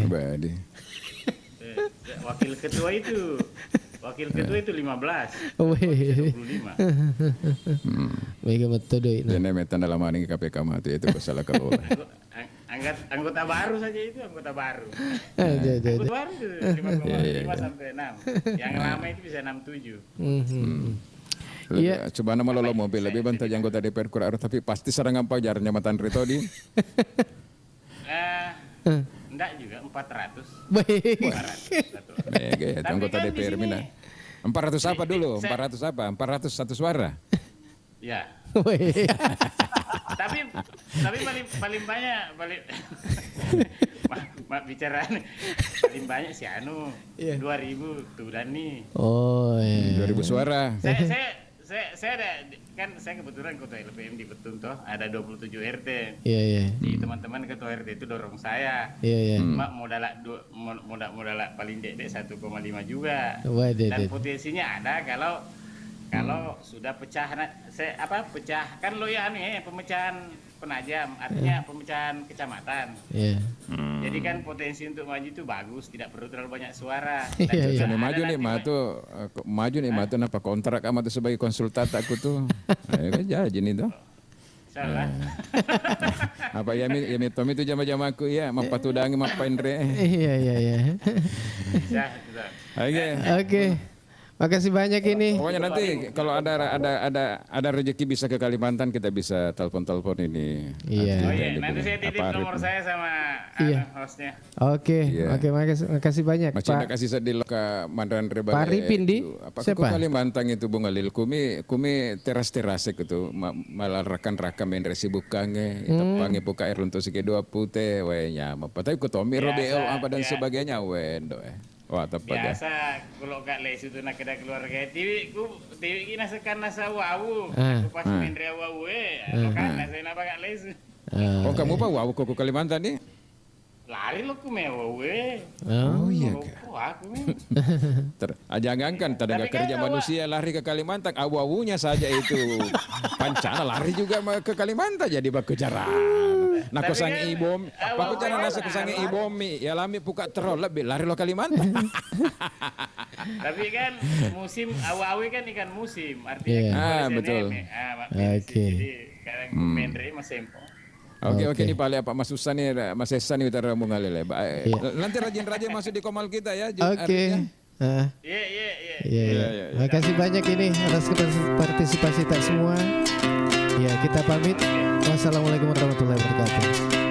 Wakil ketua itu 15. Wih. 25. Mega betul doi. Ini metan dalam ini KPK mati itu salah kelola. Anggota baru saja itu anggota baru. Anggota baru itu 5,5 sampai 6. Yang lama itu bisa 67. Iya, coba nama lo mobil lebih bantu anggota DPR kurang, tapi pasti sarang apa jarnya matan Rito di. Enggak juga 400. Baik. 400. Anggota kan DPR Mina. 400 apa dulu? 400 apa? 400 satu suara. Ya. tapi paling banyak bicara paling banyak si Anu 2.000 tuh Dani. Oh iya. 2.000 suara. Saya ada kan saya kebetulan ketua LPM di Betun toh ada 27 RT. Iya. Jadi teman-teman ketua RT itu dorong saya. Iya. Mak modal paling dek 1,5 juga. Dan potensinya ada kalau sudah pecah kan lo ya pemecahan penajam artinya pemecahan kecamatan. Iya. Jadi kan potensi untuk maju itu bagus, tidak perlu terlalu banyak suara. Iya. Maju nih matu napa kontrak sama tuh sebagai konsultan aku tuh. Kan jadi nih tuh. Salah. Apa ya Tommy itu jama-jama aku ya mapatudangi mapaindre. Iya. Oke. Makasih banyak ini. Pokoknya nanti kalau ada rezeki bisa ke Kalimantan kita bisa telepon ini. Iya. Nanti saya titip nomor saya sama hostnya. Oke. Makasih banyak. Masih ada kasih sedih ke Mandaran Rebale. Pak Ripin di siapa? Kalimantan itu Bung Alil. Kumi teras-terasek itu malah rakan-rakan main resibuk kange. Pange buka air untuk segi 2 putih. Wenya. Tapi ku Tommy Robel apa dan sebagainya. Wendo Wah, tepat biasa kalau gak les itu nak ada keluarga TV kita sekan nasa wawu aku pas main rea wawu kan nasa apa gak les kamu pak wawu koko Kalimantan nih lari lo kumewe. Oh iya aku. Jangan kan tenaga kerja manusia lari ke Kalimantan, awu-awunya saja itu pancana lari juga ke Kalimantan jadi bakejaran. Nah kosangi ibom, paku cara nasa kosangi ibomi, ya lami puka terol lebih lari lo Kalimantan. Tapi kan musim awu-awi kan ikan musim, artinya betul. Oke. Jadi kadang mendre mas sempo. Oke, ini Pak Mas Susani, Mas Esani utara Mungalele. Nanti rajin-rajin masuk di komal kita ya. Oke. Iya. Makasih banyak ini atas partisipasi tak semua. Ya, kita pamit. Wassalamualaikum warahmatullahi wabarakatuh.